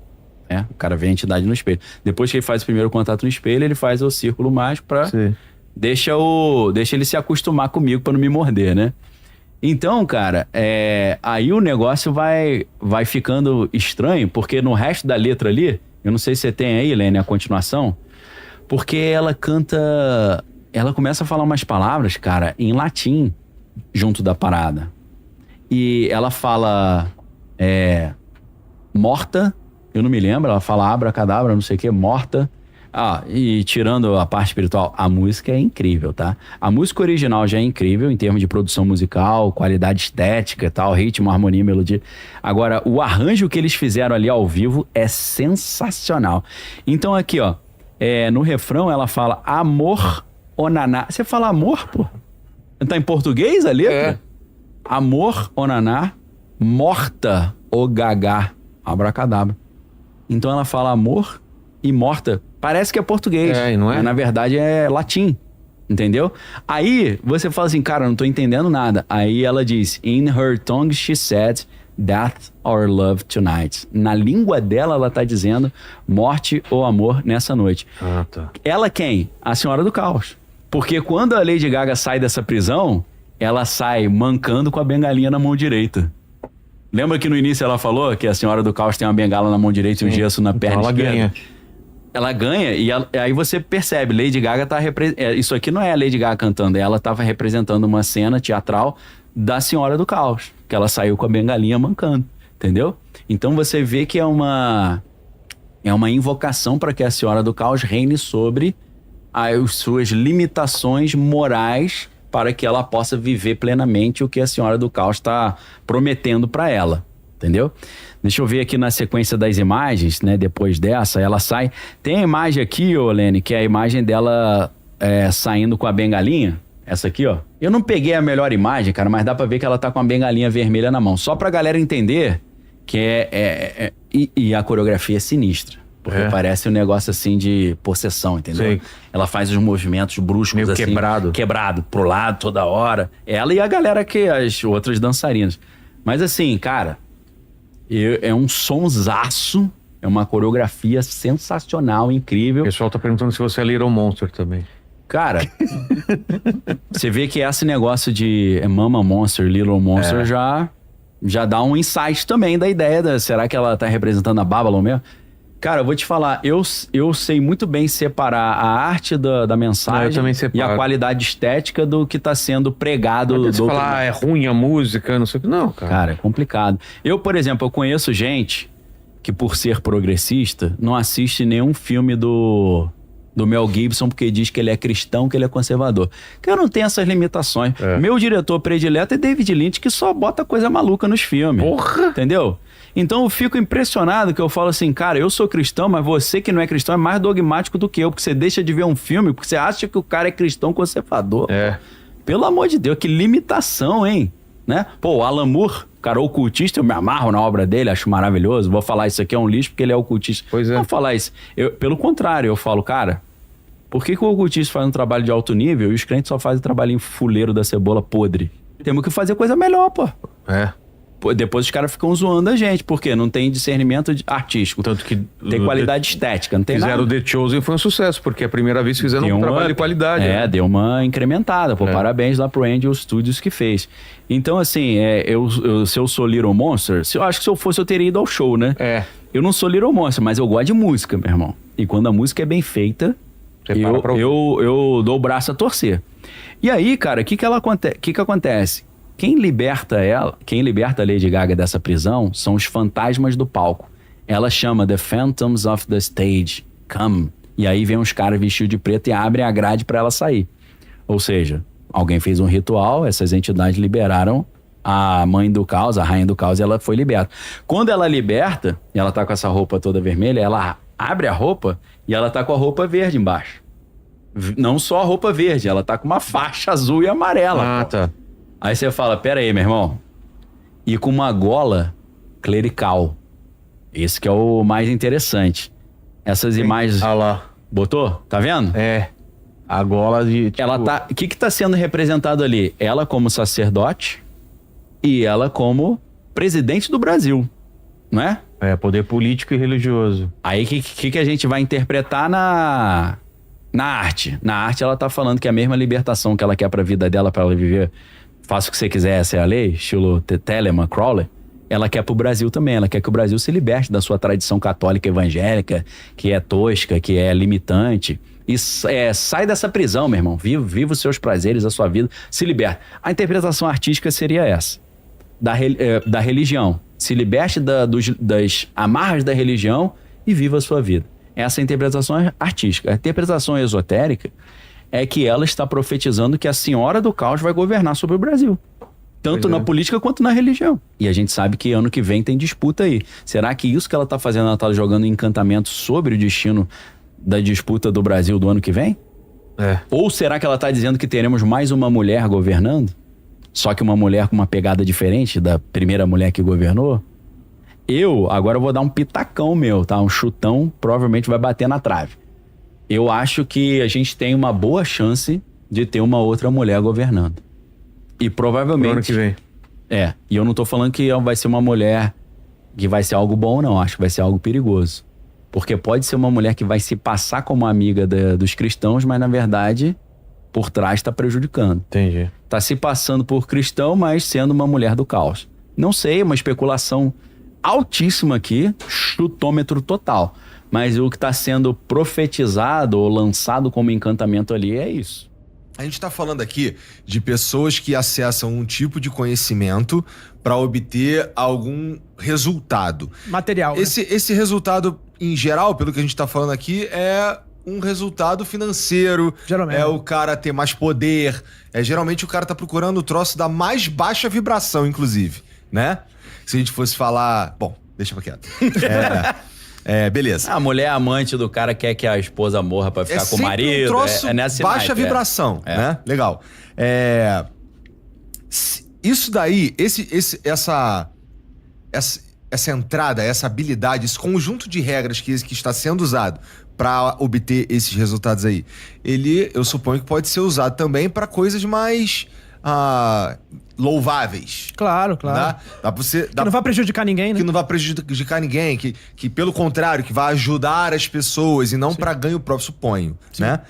Né? O cara vê a entidade no espelho. Depois que ele faz o primeiro contato no espelho, ele faz o círculo mágico pra... Deixa ele se acostumar comigo pra não me morder, né? Então, cara, aí o negócio vai ficando estranho, porque no resto da letra ali, eu não sei se você tem aí, Lene, a continuação, porque ela canta... Ela começa a falar umas palavras, cara, em latim, junto da parada. E ela fala morta, eu não me lembro, ela fala abracadabra, não sei o que, morta. E tirando a parte espiritual, a música é incrível, tá? A música original já é incrível em termos de produção musical, qualidade estética e tal, ritmo, harmonia, melodia. Agora, o arranjo que eles fizeram ali ao vivo é sensacional. Então aqui, ó, no refrão ela fala amor onaná. Você fala amor, pô? Tá em português a letra? Amor, onaná, morta, o gagá, abracadabra. Então ela fala amor e morta. Parece que é português, não é? Mas na verdade é latim, entendeu? Aí você fala assim, cara, não tô entendendo nada. Aí ela diz, in her tongue she said, death or love tonight. Na língua dela ela tá dizendo morte ou amor nessa noite. Ela quem? A Senhora do Caos. Porque quando a Lady Gaga sai dessa prisão... Ela sai mancando com a bengalinha na mão direita. Lembra que no início ela falou que a Senhora do Caos tem uma bengala na mão direita e um gesso na perna esquerda? Ganha. Ela ganha e aí você percebe, Lady Gaga tá isso aqui não é a Lady Gaga cantando, ela tava representando uma cena teatral da Senhora do Caos, que ela saiu com a bengalinha mancando, entendeu? Então você vê que é uma invocação para que a Senhora do Caos reine sobre as suas limitações morais para que ela possa viver plenamente o que a Senhora do Caos está prometendo para ela, entendeu? Deixa eu ver aqui na sequência das imagens, né? Depois dessa, ela sai... Tem a imagem aqui, ô Lene, que é a imagem dela saindo com a bengalinha. Essa aqui, ó. Eu não peguei a melhor imagem, cara, mas dá pra ver que ela tá com a bengalinha vermelha na mão. Só pra galera entender que e a coreografia é sinistra. Porque parece um negócio assim de possessão, entendeu? Sei. Ela faz os movimentos bruscos meio assim. Quebrado pro lado toda hora. Ela e a galera as outras dançarinas. Mas assim, cara, é um sonsaço, é uma coreografia sensacional, incrível. O pessoal tá perguntando se você é Little Monster também. Cara, você vê que esse negócio de Mama Monster, Little Monster já dá um insight também da ideia será que ela tá representando a Babylon mesmo? Cara, eu vou te falar, eu sei muito bem separar a arte da mensagem e a qualidade estética do que tá sendo pregado. Não você falar, é ruim a música, não sei o que. Não, cara. Cara, é complicado. Eu, por exemplo, eu conheço gente que por ser progressista não assiste nenhum filme do Mel Gibson porque diz que ele é cristão, que ele é conservador. Que eu não tenho essas limitações. Meu diretor predileto é David Lynch, que só bota coisa maluca nos filmes. Porra! Entendeu? Então eu fico impressionado que eu falo assim, cara, eu sou cristão, mas você que não é cristão é mais dogmático do que eu, porque você deixa de ver um filme porque você acha que o cara é cristão conservador. Pelo amor de Deus, que limitação, hein? Né? Pô, o Alan Moore, cara ocultista, eu me amarro na obra dele, acho maravilhoso. Vou falar isso aqui é um lixo porque ele é ocultista. Pois é. Não vou falar isso. Pelo contrário, eu falo, cara, por que o ocultista faz um trabalho de alto nível e os crentes só fazem trabalhinho fuleiro da cebola podre? Temos que fazer coisa melhor, pô. Depois os caras ficam zoando a gente, porque não tem discernimento artístico. Tanto que tem qualidade estética, não tem nada. Fizeram o The Chosen, foi um sucesso, porque a primeira vez fizeram um trabalho de qualidade. Deu uma incrementada. Pô, parabéns lá pro Angel Studios que fez. Então, assim, se eu sou Little Monster, eu acho que se eu fosse, eu teria ido ao show, né? Eu não sou Little Monster, mas eu gosto de música, meu irmão. E quando a música é bem feita, eu dou o braço a torcer. E aí, cara, o que acontece? Quem liberta a Lady Gaga dessa prisão são os fantasmas do palco. Ela chama The Phantoms of the Stage, come. E aí vem uns caras vestidos de preto e abrem a grade pra ela sair. Ou seja, alguém fez um ritual, essas entidades liberaram a mãe do caos, a rainha do caos, e ela foi liberta. Quando ela liberta, e ela tá com essa roupa toda vermelha, ela abre a roupa e ela tá com a roupa verde embaixo. Não só a roupa verde, ela tá com uma faixa azul e amarela. Tá. Aí você fala, pera aí, meu irmão. E com uma gola clerical. Esse que é o mais interessante. Essas imagens... Ah lá. Botou? Tá vendo? A gola de... Tipo... Ela tá... O que tá sendo representado ali? Ela como sacerdote e ela como presidente do Brasil. Não é? Poder político e religioso. Aí o que a gente vai interpretar na arte? Na arte ela tá falando que a mesma libertação que ela quer pra vida dela, pra ela viver... Faça o que você quiser, essa é a lei, estilo Telemann, Crowley. Ela quer pro Brasil também, ela quer que o Brasil se liberte da sua tradição católica evangélica, que é tosca, que é limitante. E sai dessa prisão, meu irmão. Viva os seus prazeres, a sua vida, se liberta. A interpretação artística seria essa, da religião. Se liberte das amarras da religião e viva a sua vida. Essa é a interpretação artística. A interpretação esotérica é que ela está profetizando que a Senhora do Caos vai governar sobre o Brasil. Tanto na política quanto na religião. E a gente sabe que ano que vem tem disputa aí. Será que isso que ela está fazendo, ela está jogando encantamento sobre o destino da disputa do Brasil do ano que vem? Ou será que ela está dizendo que teremos mais uma mulher governando? Só que uma mulher com uma pegada diferente da primeira mulher que governou? Agora eu vou dar um pitacão meu, tá? Um chutão, provavelmente vai bater na trave. Eu acho que a gente tem uma boa chance de ter uma outra mulher governando. E provavelmente... Pro ano que vem. E eu não tô falando que vai ser uma mulher que vai ser algo bom, não. Acho que vai ser algo perigoso. Porque pode ser uma mulher que vai se passar como amiga dos cristãos, mas na verdade, por trás tá prejudicando. Entendi. Tá se passando por cristão, mas sendo uma mulher do caos. Não sei, uma especulação altíssima aqui, chutômetro total. Mas o que está sendo profetizado ou lançado como encantamento ali é isso. A gente está falando aqui de pessoas que acessam um tipo de conhecimento para obter algum resultado. Material. Esse resultado, em geral, pelo que a gente está falando aqui, é um resultado financeiro. Geralmente. É o cara ter mais poder. Geralmente o cara tá procurando o troço da mais baixa vibração, inclusive, né? Se a gente fosse falar... Bom, deixa pra quieto. Beleza. A mulher amante do cara quer que a esposa morra pra ficar com o marido. Um troço nessa baixa vibração, né? Legal. Isso daí, essa entrada, essa habilidade, esse conjunto de regras que está sendo usado para obter esses resultados aí, eu suponho que pode ser usado também para coisas mais louváveis. Claro. Dá pra você, que não vai prejudicar ninguém, né? Que não vai prejudicar ninguém, que pelo contrário, que vai ajudar as pessoas e não para ganho próprio, suponho, né?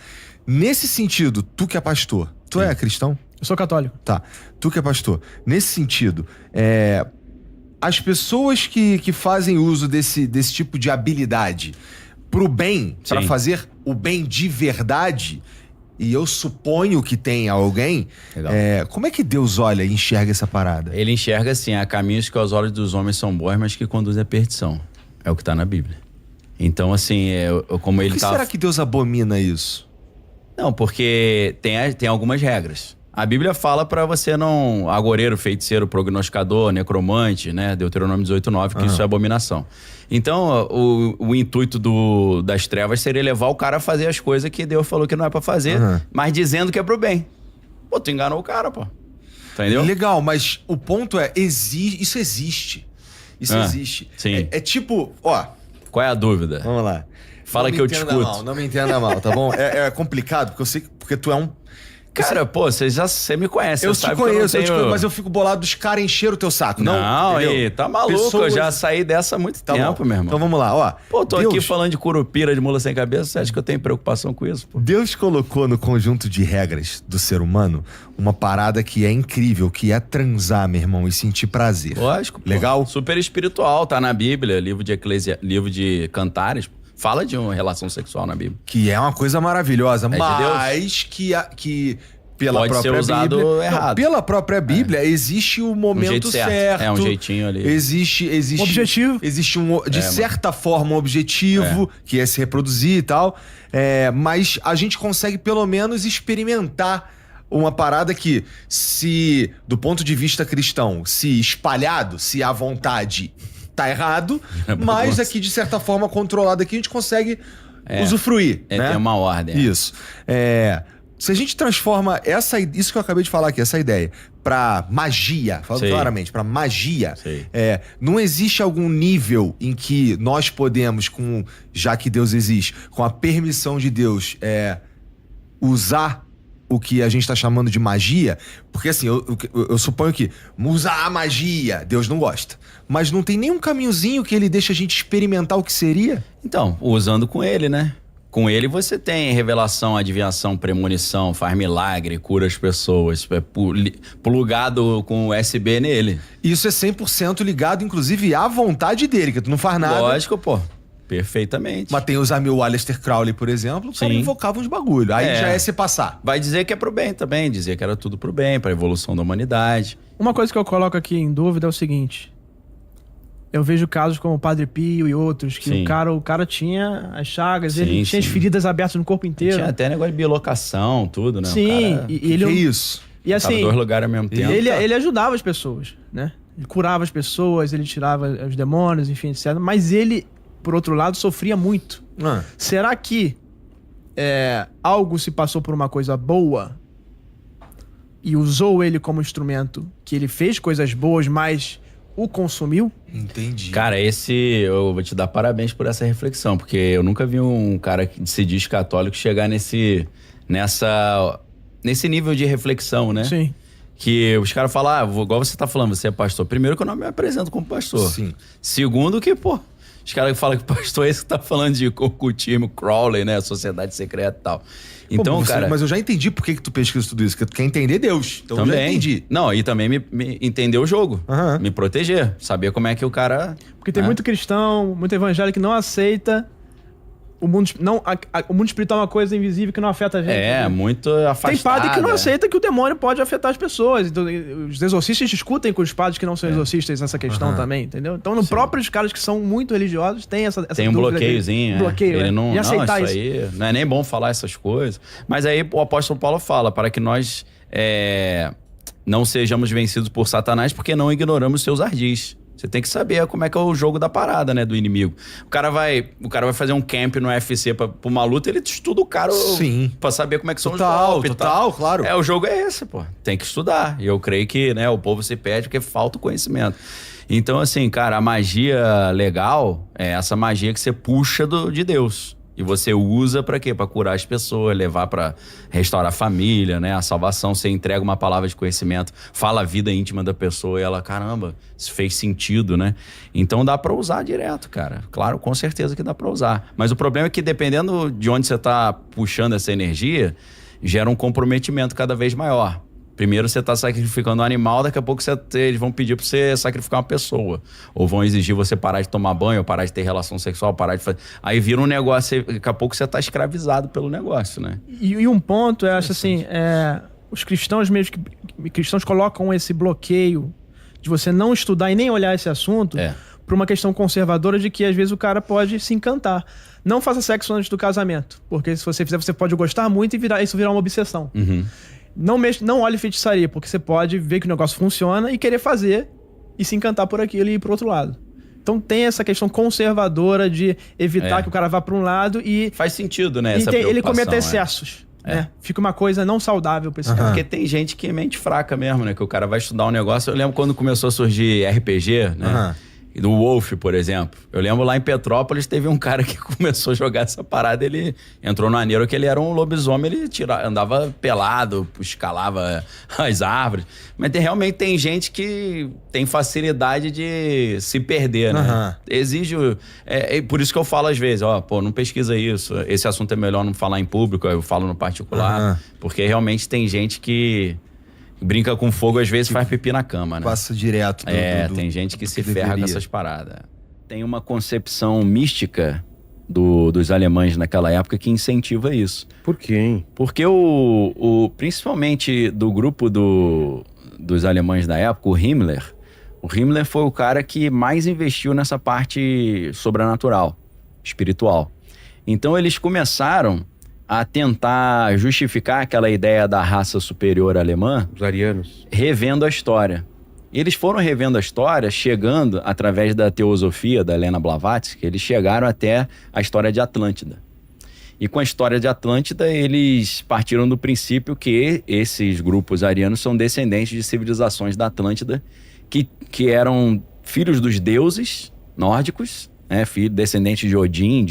Nesse sentido, tu que é pastor, tu é cristão? Eu sou católico. Tá, tu que é pastor, nesse sentido, as pessoas que fazem uso desse tipo de habilidade pro bem, para fazer o bem de verdade, e eu suponho que tem alguém, como é que Deus olha e enxerga essa parada? Ele enxerga assim, há caminhos que aos olhos dos homens são bons, mas que conduzem à perdição. É o que tá na Bíblia. Então, assim, como ele Por que será que Deus abomina isso? Não, porque tem algumas regras. A Bíblia fala pra você não... Agoreiro, feiticeiro, prognosticador, necromante, né? Deuteronômio 18:9, que isso é abominação. Então, o intuito das trevas seria levar o cara a fazer as coisas que Deus falou que não é pra fazer, mas dizendo que é pro bem. Pô, tu enganou o cara, pô. Entendeu? Legal, mas o ponto é, isso existe. Isso existe. Sim. É tipo, ó... Qual é a dúvida? Vamos lá. Fala que eu discuto. Não me entenda mal, tá bom? É complicado, porque eu sei porque tu é um... Cara, pô, você me conhece. Eu te conheço, mas eu fico bolado dos caras encheram o teu saco. Não, aí, tá maluco, eu já saí dessa há muito tempo, meu irmão. Então vamos lá, ó. Pô, tô aqui falando de curupira, de mula sem cabeça, você acha que eu tenho preocupação com isso, pô? Deus colocou no conjunto de regras do ser humano uma parada que é incrível, que é transar, meu irmão, e sentir prazer. Lógico, pô. Legal? Super espiritual, tá na Bíblia, livro de Cantares, fala de uma relação sexual na Bíblia. Que é uma coisa maravilhosa, mas que pela pode própria ser usado Bíblia, errado. Não, pela própria Bíblia existe o momento certo. É um jeitinho ali. Existe objetivo. Existe de certa forma um objetivo, que é se reproduzir e tal. Mas a gente consegue pelo menos experimentar uma parada que, se do ponto de vista cristão, se espalhado, se à vontade, tá errado, mas aqui de certa forma controlado aqui a gente consegue usufruir. Né? Tem uma ordem. Isso. Se a gente transforma isso que eu acabei de falar aqui, essa ideia, pra magia, falando claramente, pra magia, não existe algum nível em que nós podemos, já que Deus existe, com a permissão de Deus, usar o que a gente tá chamando de magia, porque assim, eu suponho que usar a magia, Deus não gosta. Mas não tem nenhum caminhozinho que ele deixa a gente experimentar o que seria? Então, usando com ele, né? Com ele você tem revelação, adivinhação, premonição, faz milagre, cura as pessoas, plugado com USB nele. Isso é 100% ligado, inclusive, à vontade dele, que tu não faz nada. Lógico, pô. Perfeitamente. Mas tem o Aleister Crowley, por exemplo, que invocava uns bagulho. Aí já é se passar. Vai dizer que é pro bem também, dizer que era tudo pro bem, pra evolução da humanidade. Uma coisa que eu coloco aqui em dúvida é o seguinte... Eu vejo casos como o Padre Pio e outros, que o cara tinha as chagas, ele tinha as feridas abertas no corpo inteiro. Tinha até negócio de bilocação, tudo, né? Sim, e ele... Que isso? E assim... Tava 2 lugares ao mesmo tempo. Ele ajudava as pessoas, né? Ele curava as pessoas, ele tirava os demônios, enfim, etc. Mas ele, por outro lado, sofria muito. Será que algo se passou por uma coisa boa e usou ele como instrumento, que ele fez coisas boas, mas... o consumiu? Entendi. Cara, eu vou te dar parabéns por essa reflexão, porque eu nunca vi um cara que se diz católico chegar nesse nível de reflexão, né? Sim. Que os caras falam, igual você tá falando, você é pastor. Primeiro que eu não me apresento como pastor. Sim. Segundo que, pô, os caras falam que pastor é esse que tá falando de ocultismo, Crowley, né? Sociedade secreta e tal. Então, cara... Mas eu já entendi por que tu pesquisa tudo isso, porque tu quer entender Deus. Então também. Eu já entendi. Não, e também me entender o jogo. Me proteger. Saber como é que o cara... Porque tem muito cristão, muito evangélico que não aceita... O mundo espiritual é uma coisa invisível que não afeta a gente. Né? Muito afastado. Tem padre que não aceita que o demônio pode afetar as pessoas. Então, os exorcistas discutem com os padres que não são exorcistas nessa questão também, entendeu? Então, no próprios caras que são muito religiosos, tem essa tem um bloqueiozinho. Bloqueio, ele não, e aceitar isso aí não é nem bom falar essas coisas. Mas aí o apóstolo Paulo fala, para que nós não sejamos vencidos por Satanás, porque não ignoramos seus ardis. Você tem que saber como é que é o jogo da parada, né, do inimigo. O cara vai fazer um camp no UFC pra uma luta, ele estuda o cara pra saber como é que são os golpes. Total, claro. O jogo é esse, pô. Tem que estudar. E eu creio que, né, o povo se perde porque falta o conhecimento. Então, assim, cara, a magia legal é essa magia que você puxa de Deus. E você usa pra quê? Pra curar as pessoas, levar pra restaurar a família, né? A salvação, você entrega uma palavra de conhecimento, fala a vida íntima da pessoa e ela, caramba, isso fez sentido, né? Então dá pra usar direto, cara. Claro, com certeza que dá pra usar. Mas o problema é que dependendo de onde você tá puxando essa energia, gera um comprometimento cada vez maior. Primeiro você está sacrificando um animal, daqui a pouco eles vão pedir para você sacrificar uma pessoa. Ou vão exigir você parar de tomar banho, ou parar de ter relação sexual, parar de fazer... Aí vira um negócio, daqui a pouco você está escravizado pelo negócio, né? E um ponto, eu acho assim, os cristãos cristãos colocam esse bloqueio de você não estudar e nem olhar esse assunto por uma questão conservadora de que às vezes o cara pode se encantar. Não faça sexo antes do casamento, porque se você fizer, você pode gostar muito e isso virar uma obsessão. Uhum. Não olhe feitiçaria, porque você pode ver que o negócio funciona e querer fazer e se encantar por aquilo e ir pro outro lado. Então tem essa questão conservadora de evitar que o cara vá para um lado e... Faz sentido, né? E ele cometa excessos. Né? Fica uma coisa não saudável pra esse cara. Porque tem gente que é mente fraca mesmo, né? Que o cara vai estudar um negócio. Eu lembro quando começou a surgir RPG, né? Do Wolf, por exemplo. Eu lembro lá em Petrópolis, teve um cara que começou a jogar essa parada, ele entrou no aneiro que ele era um lobisomem, ele andava pelado, escalava as árvores. Mas realmente tem gente que tem facilidade de se perder, né? Exige... por isso que eu falo às vezes, não pesquisa isso, esse assunto é melhor não falar em público, eu falo no particular, porque realmente tem gente que... brinca com fogo, às vezes faz pipi na cama, né? Passa direto. Tem gente que se ferra com essas paradas. Tem uma concepção mística dos alemães naquela época que incentiva isso. Por quê, hein? Porque principalmente do grupo dos alemães da época, o Himmler foi o cara que mais investiu nessa parte sobrenatural, espiritual. Então eles começaram a tentar justificar aquela ideia da raça superior alemã, os arianos, revendo a história. Eles foram revendo a história, chegando, através da teosofia da Helena Blavatsky, eles chegaram até a história de Atlântida. E com a história de Atlântida, eles partiram do princípio que esses grupos arianos são descendentes de civilizações da Atlântida, que eram filhos dos deuses nórdicos, né, descendentes de Odin,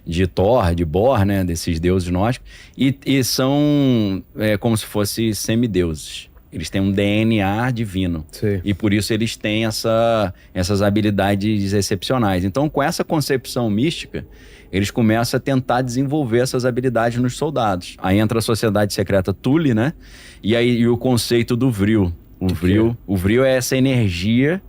de Thor, de Bor, né, desses deuses nórdicos, e são como se fossem semideuses. Eles têm um DNA divino. Sim. E por isso eles têm essas habilidades excepcionais. Então, com essa concepção mística, eles começam a tentar desenvolver essas habilidades nos soldados. Aí entra a sociedade secreta Thule, né? E o conceito do Vril. O Vril é essa energia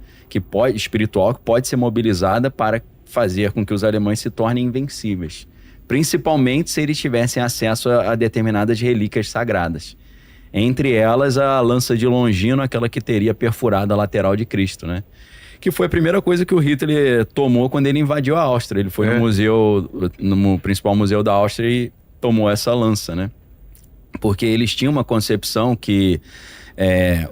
espiritual que pode ser mobilizada para fazer com que os alemães se tornem invencíveis. Principalmente se eles tivessem acesso a determinadas relíquias sagradas. Entre elas, a lança de Longino, aquela que teria perfurado a lateral de Cristo, né? Que foi a primeira coisa que o Hitler tomou quando ele invadiu a Áustria. Ele foi no principal museu da Áustria e tomou essa lança, né? Porque eles tinham uma concepção que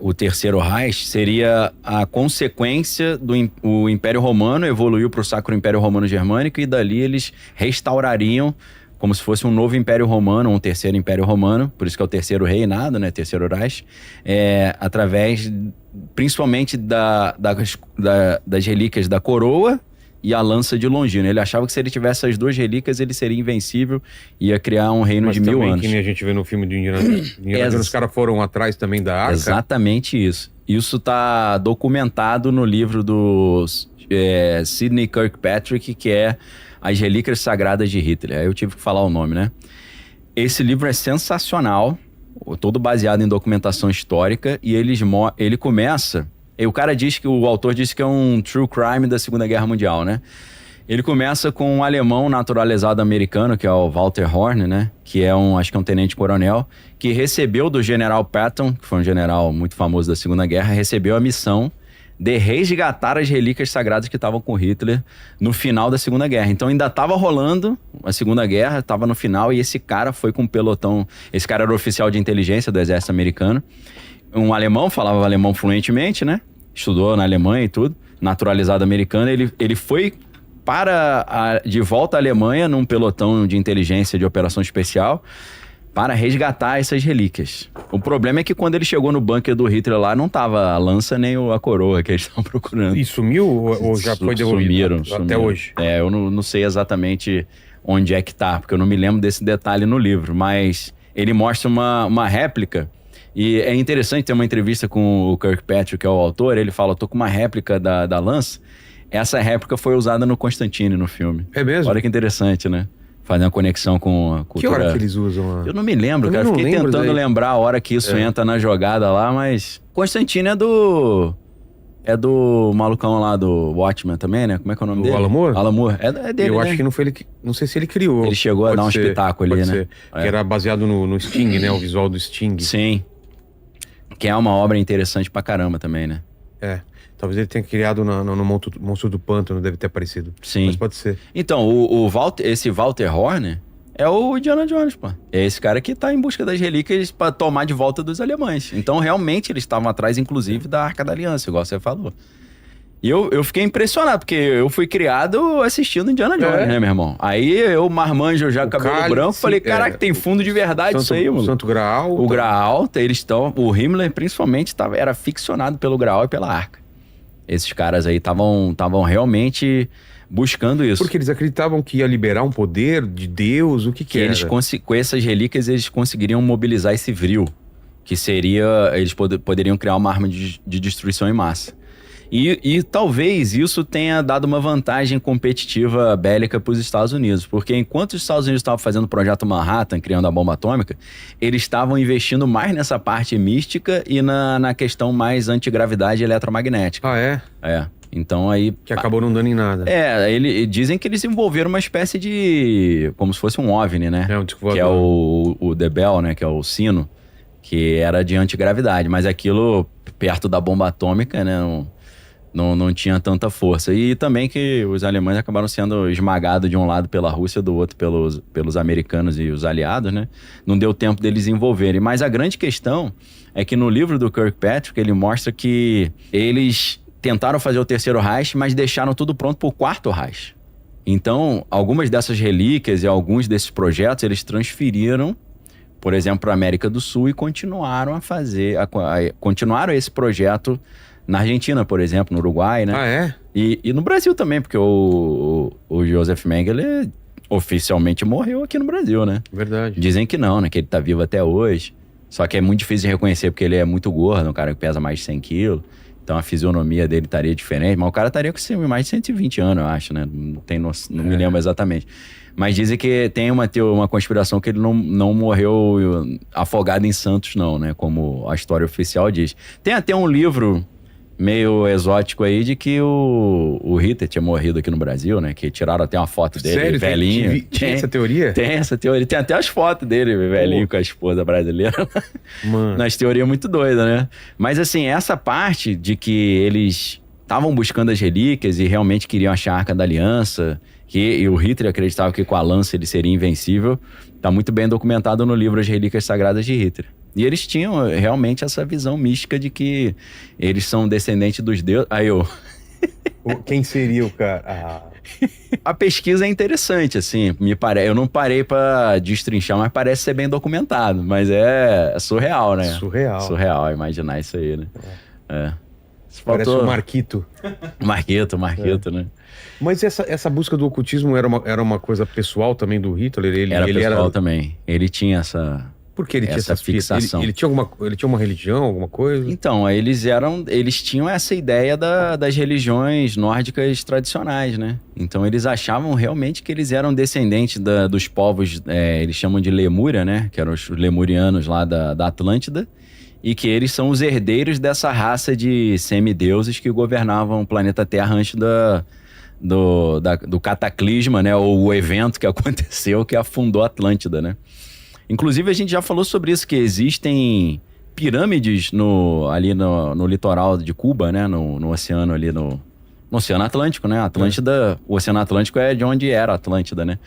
o Terceiro Reich seria a consequência o Império Romano evoluiu para o Sacro Império Romano Germânico e dali eles restaurariam como se fosse um novo Império Romano, um terceiro Império Romano, por isso que é o terceiro reinado, né, Terceiro Reich, através principalmente das relíquias da coroa e a lança de Longino. Ele achava que se ele tivesse as duas relíquias, ele seria invencível e ia criar um reino de 1000 anos. Que nem a gente vê no filme de Indiana Jones, os caras foram atrás também da arca. Exatamente isso. Isso está documentado no livro do Sidney Kirkpatrick, que é As Relíquias Sagradas de Hitler. Aí eu tive que falar o nome, né? Esse livro é sensacional, todo baseado em documentação histórica, e ele começa... o autor disse que é um true crime da Segunda Guerra Mundial, né? Ele começa com um alemão naturalizado americano, que é o Walter Horn, né? Que é acho que é um tenente-coronel, que recebeu do general Patton, que foi um general muito famoso da Segunda Guerra, recebeu a missão de resgatar as relíquias sagradas que estavam com Hitler no final da Segunda Guerra. Então ainda estava rolando a Segunda Guerra, estava no final, e esse cara foi com um pelotão... Esse cara era oficial de inteligência do exército americano, um alemão, falava alemão fluentemente, né? Estudou na Alemanha e tudo, naturalizado americano. Ele foi de volta à Alemanha num pelotão de inteligência de operação especial para resgatar essas relíquias. O problema é que quando ele chegou no bunker do Hitler lá, não tava a lança nem a coroa que eles estavam procurando. E sumiu ou já foi devolvido? Sumiram. Até hoje? Eu não sei exatamente onde é que tá, porque eu não me lembro desse detalhe no livro, mas ele mostra uma réplica. E é interessante, ter uma entrevista com o Kirkpatrick, que é o autor, ele fala, tô com uma réplica da lança. Essa réplica foi usada no Constantine, no filme. É mesmo? Olha que interessante, né? Fazer uma conexão com a cultura. Que hora que eles usam? Eu não me lembro, cara. Fiquei tentando lembrar a hora que isso entra na jogada lá, mas... Constantine é do malucão lá do Watchmen também, né? Como é que é o nome dele? O Alan Moore? Alan Moore. É dele, Eu né? acho que não foi ele que... Não sei se ele criou. Ele chegou a dar um espetáculo ali, né? Que era baseado no Sting, né? O visual do Sting. Sim. Que é uma obra interessante pra caramba também, né? Talvez ele tenha criado no Monstro do Pântano, deve ter aparecido. Sim. Mas pode ser. Então, esse Walter Horner é o Indiana Jones, pô. É esse cara que tá em busca das relíquias pra tomar de volta dos alemães. Então, realmente, eles estavam atrás, inclusive, da Arca da Aliança, igual você falou. E eu fiquei impressionado, porque eu fui criado assistindo Indiana Jones, né, meu irmão? Aí eu, marmanjo já, cabelo branco, falei, caraca, tem fundo de verdade isso aí, mano. Santo Graal. O Graal, eles estão... O Himmler, principalmente, era ficcionado pelo Graal e pela Arca. Esses caras aí estavam realmente buscando isso. Porque eles acreditavam que ia liberar um poder de Deus, o que era? Com essas relíquias, eles conseguiriam mobilizar esse vril, que seria... Eles poderiam criar uma arma de destruição em massa. E talvez isso tenha dado uma vantagem competitiva bélica para os Estados Unidos, porque enquanto os Estados Unidos estavam fazendo o projeto Manhattan, criando a bomba atômica, eles estavam investindo mais nessa parte mística e na questão mais antigravidade eletromagnética. Ah, é? É. Então aí... Que acabou não dando em nada. Dizem que eles desenvolveram uma espécie de... como se fosse um OVNI, né? Que é o The Bell, né? Que é o sino, que era de antigravidade. Mas aquilo, perto da bomba atômica, né? Não tinha tanta força. E também que os alemães acabaram sendo esmagados de um lado pela Rússia, do outro pelos americanos e os aliados, né? Não deu tempo deles desenvolverem. Mas a grande questão é que no livro do Kirkpatrick, ele mostra que eles tentaram fazer o terceiro Reich, mas deixaram tudo pronto para o quarto Reich. Então, algumas dessas relíquias e alguns desses projetos, eles transferiram, por exemplo, para a América do Sul e continuaram continuaram esse projeto na Argentina, por exemplo, no Uruguai, né? Ah, é? E no Brasil também, porque o Joseph Mengele oficialmente morreu aqui no Brasil, né? Verdade. Dizem que não, né? Que ele tá vivo até hoje. Só que é muito difícil de reconhecer, porque ele é muito gordo, um cara que pesa mais de 100 quilos. Então a fisionomia dele estaria diferente. Mas o cara estaria com mais de 120 anos, eu acho, né? Não me lembro exatamente. Mas dizem que tem uma conspiração que ele não morreu afogado em Santos, não, né? Como a história oficial diz. Tem até um livro meio exótico aí de que o Hitler tinha morrido aqui no Brasil, né? Que tiraram até uma foto dele, sério? velhinho. Tinha essa teoria? Tem essa teoria. Tem até as fotos dele, velhinho, com a esposa brasileira. Mano. Nas teorias muito doidas, né? Mas assim, essa parte de que eles estavam buscando as relíquias e realmente queriam achar a Arca da Aliança, e o Hitler acreditava que com a lança ele seria invencível, tá muito bem documentado no livro As Relíquias Sagradas de Hitler. E eles tinham realmente essa visão mística de que eles são descendentes dos deuses. Aí Quem seria o cara? A pesquisa é interessante, assim. Eu não parei pra destrinchar, mas parece ser bem documentado. Mas é surreal, né? Surreal imaginar isso aí, né? Parece um Marquito. Marquito, né? Mas essa busca do ocultismo era uma coisa pessoal também do Hitler? Ele pessoal também. Ele tinha essa... Por que ele tinha essa fixação? Ele tinha uma religião, alguma coisa? Então, eles tinham essa ideia das religiões nórdicas tradicionais, né? Então, eles achavam realmente que eles eram descendentes dos povos, eles chamam de Lemúria, né? Que eram os lemurianos lá da Atlântida. E que eles são os herdeiros dessa raça de semideuses que governavam o planeta Terra antes do cataclisma, né? Ou o evento que aconteceu que afundou a Atlântida, né? Inclusive, a gente já falou sobre isso, que existem pirâmides ali no litoral de Cuba, né? No oceano ali, no Oceano Atlântico, né? Atlântida, o Oceano Atlântico é de onde era a Atlântida, né?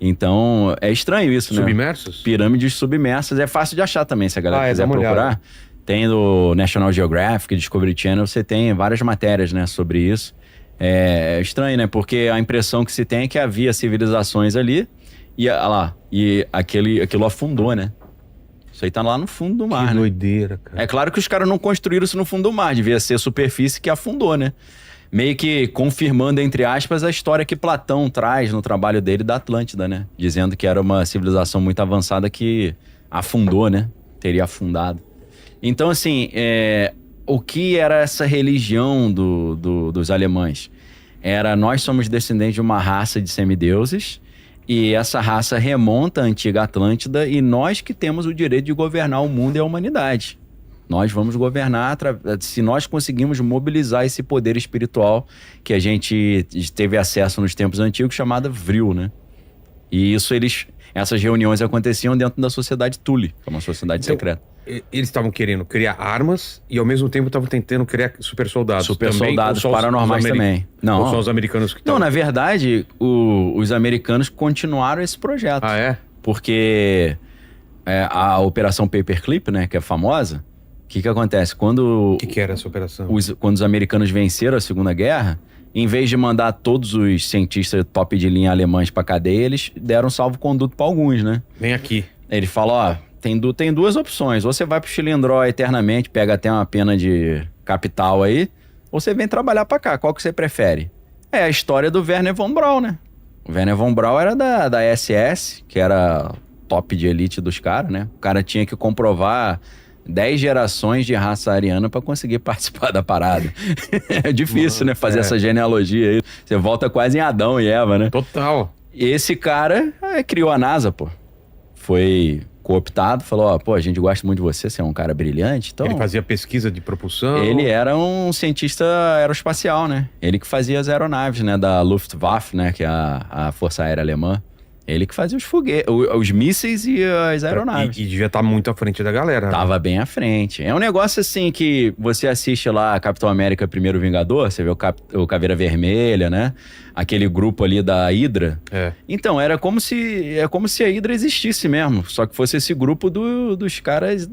Então, é estranho isso, né? Submersos? Pirâmides submersas. É fácil de achar também, se a galera quiser procurar. Tem do National Geographic, Discovery Channel, você tem várias matérias, né, sobre isso. É estranho, né? Porque a impressão que se tem é que havia civilizações ali e aquilo afundou, né? Isso aí tá lá no fundo do mar, Que né? doideira, cara. É claro que os caras não construíram isso no fundo do mar, devia ser superfície que afundou, né? Meio que confirmando, entre aspas, a história que Platão traz no trabalho dele da Atlântida, né? Dizendo que era uma civilização muito avançada que afundou, né? Teria afundado. Então, assim, o que era essa religião dos alemães? Nós somos descendentes de uma raça de semideuses e essa raça remonta à antiga Atlântida e nós que temos o direito de governar o mundo e a humanidade. Nós vamos governar se nós conseguimos mobilizar esse poder espiritual que a gente teve acesso nos tempos antigos, chamada Vril, né? E essas reuniões aconteciam dentro da sociedade Thule, que é uma sociedade secreta. Eles estavam querendo criar armas e ao mesmo tempo estavam tentando criar super soldados. Super soldados paranormais também. Não. Ou só os americanos que Não, na verdade, os americanos continuaram esse projeto. Ah, é? Porque a Operação Paperclip, né, que é famosa, o que acontece? Quando... O que era essa operação? Quando os americanos venceram a Segunda Guerra, em vez de mandar todos os cientistas top de linha alemães pra cadeia, eles deram salvo-conduto pra alguns, né? Vem aqui. Ele falou, tem duas opções. Ou você vai pro Chilindró eternamente, pega até uma pena de capital aí, ou você vem trabalhar pra cá. Qual que você prefere? É a história do Werner von Braun, né? O Werner von Braun era da SS, que era top de elite dos caras, né? O cara tinha que comprovar 10 gerações de raça ariana pra conseguir participar da parada. É difícil, né? Fazer essa genealogia aí. Você volta quase em Adão e Eva, né? Total. E esse cara criou a NASA, pô. Foi cooptado, falou, a gente gosta muito de você é um cara brilhante. Então, ele fazia pesquisa de propulsão. Ele era um cientista aeroespacial, né? Ele que fazia as aeronaves, né? Da Luftwaffe, né? Que é a Força Aérea Alemã. Ele que fazia os foguetes, os mísseis e as aeronaves. E devia estar muito à frente da galera. Tava bem à frente. É um negócio assim que você assiste lá Capitão América Primeiro Vingador, você vê o Caveira Vermelha, né? Aquele grupo ali da Hydra. Então, é como se a Hydra existisse mesmo, só que fosse esse grupo dos caras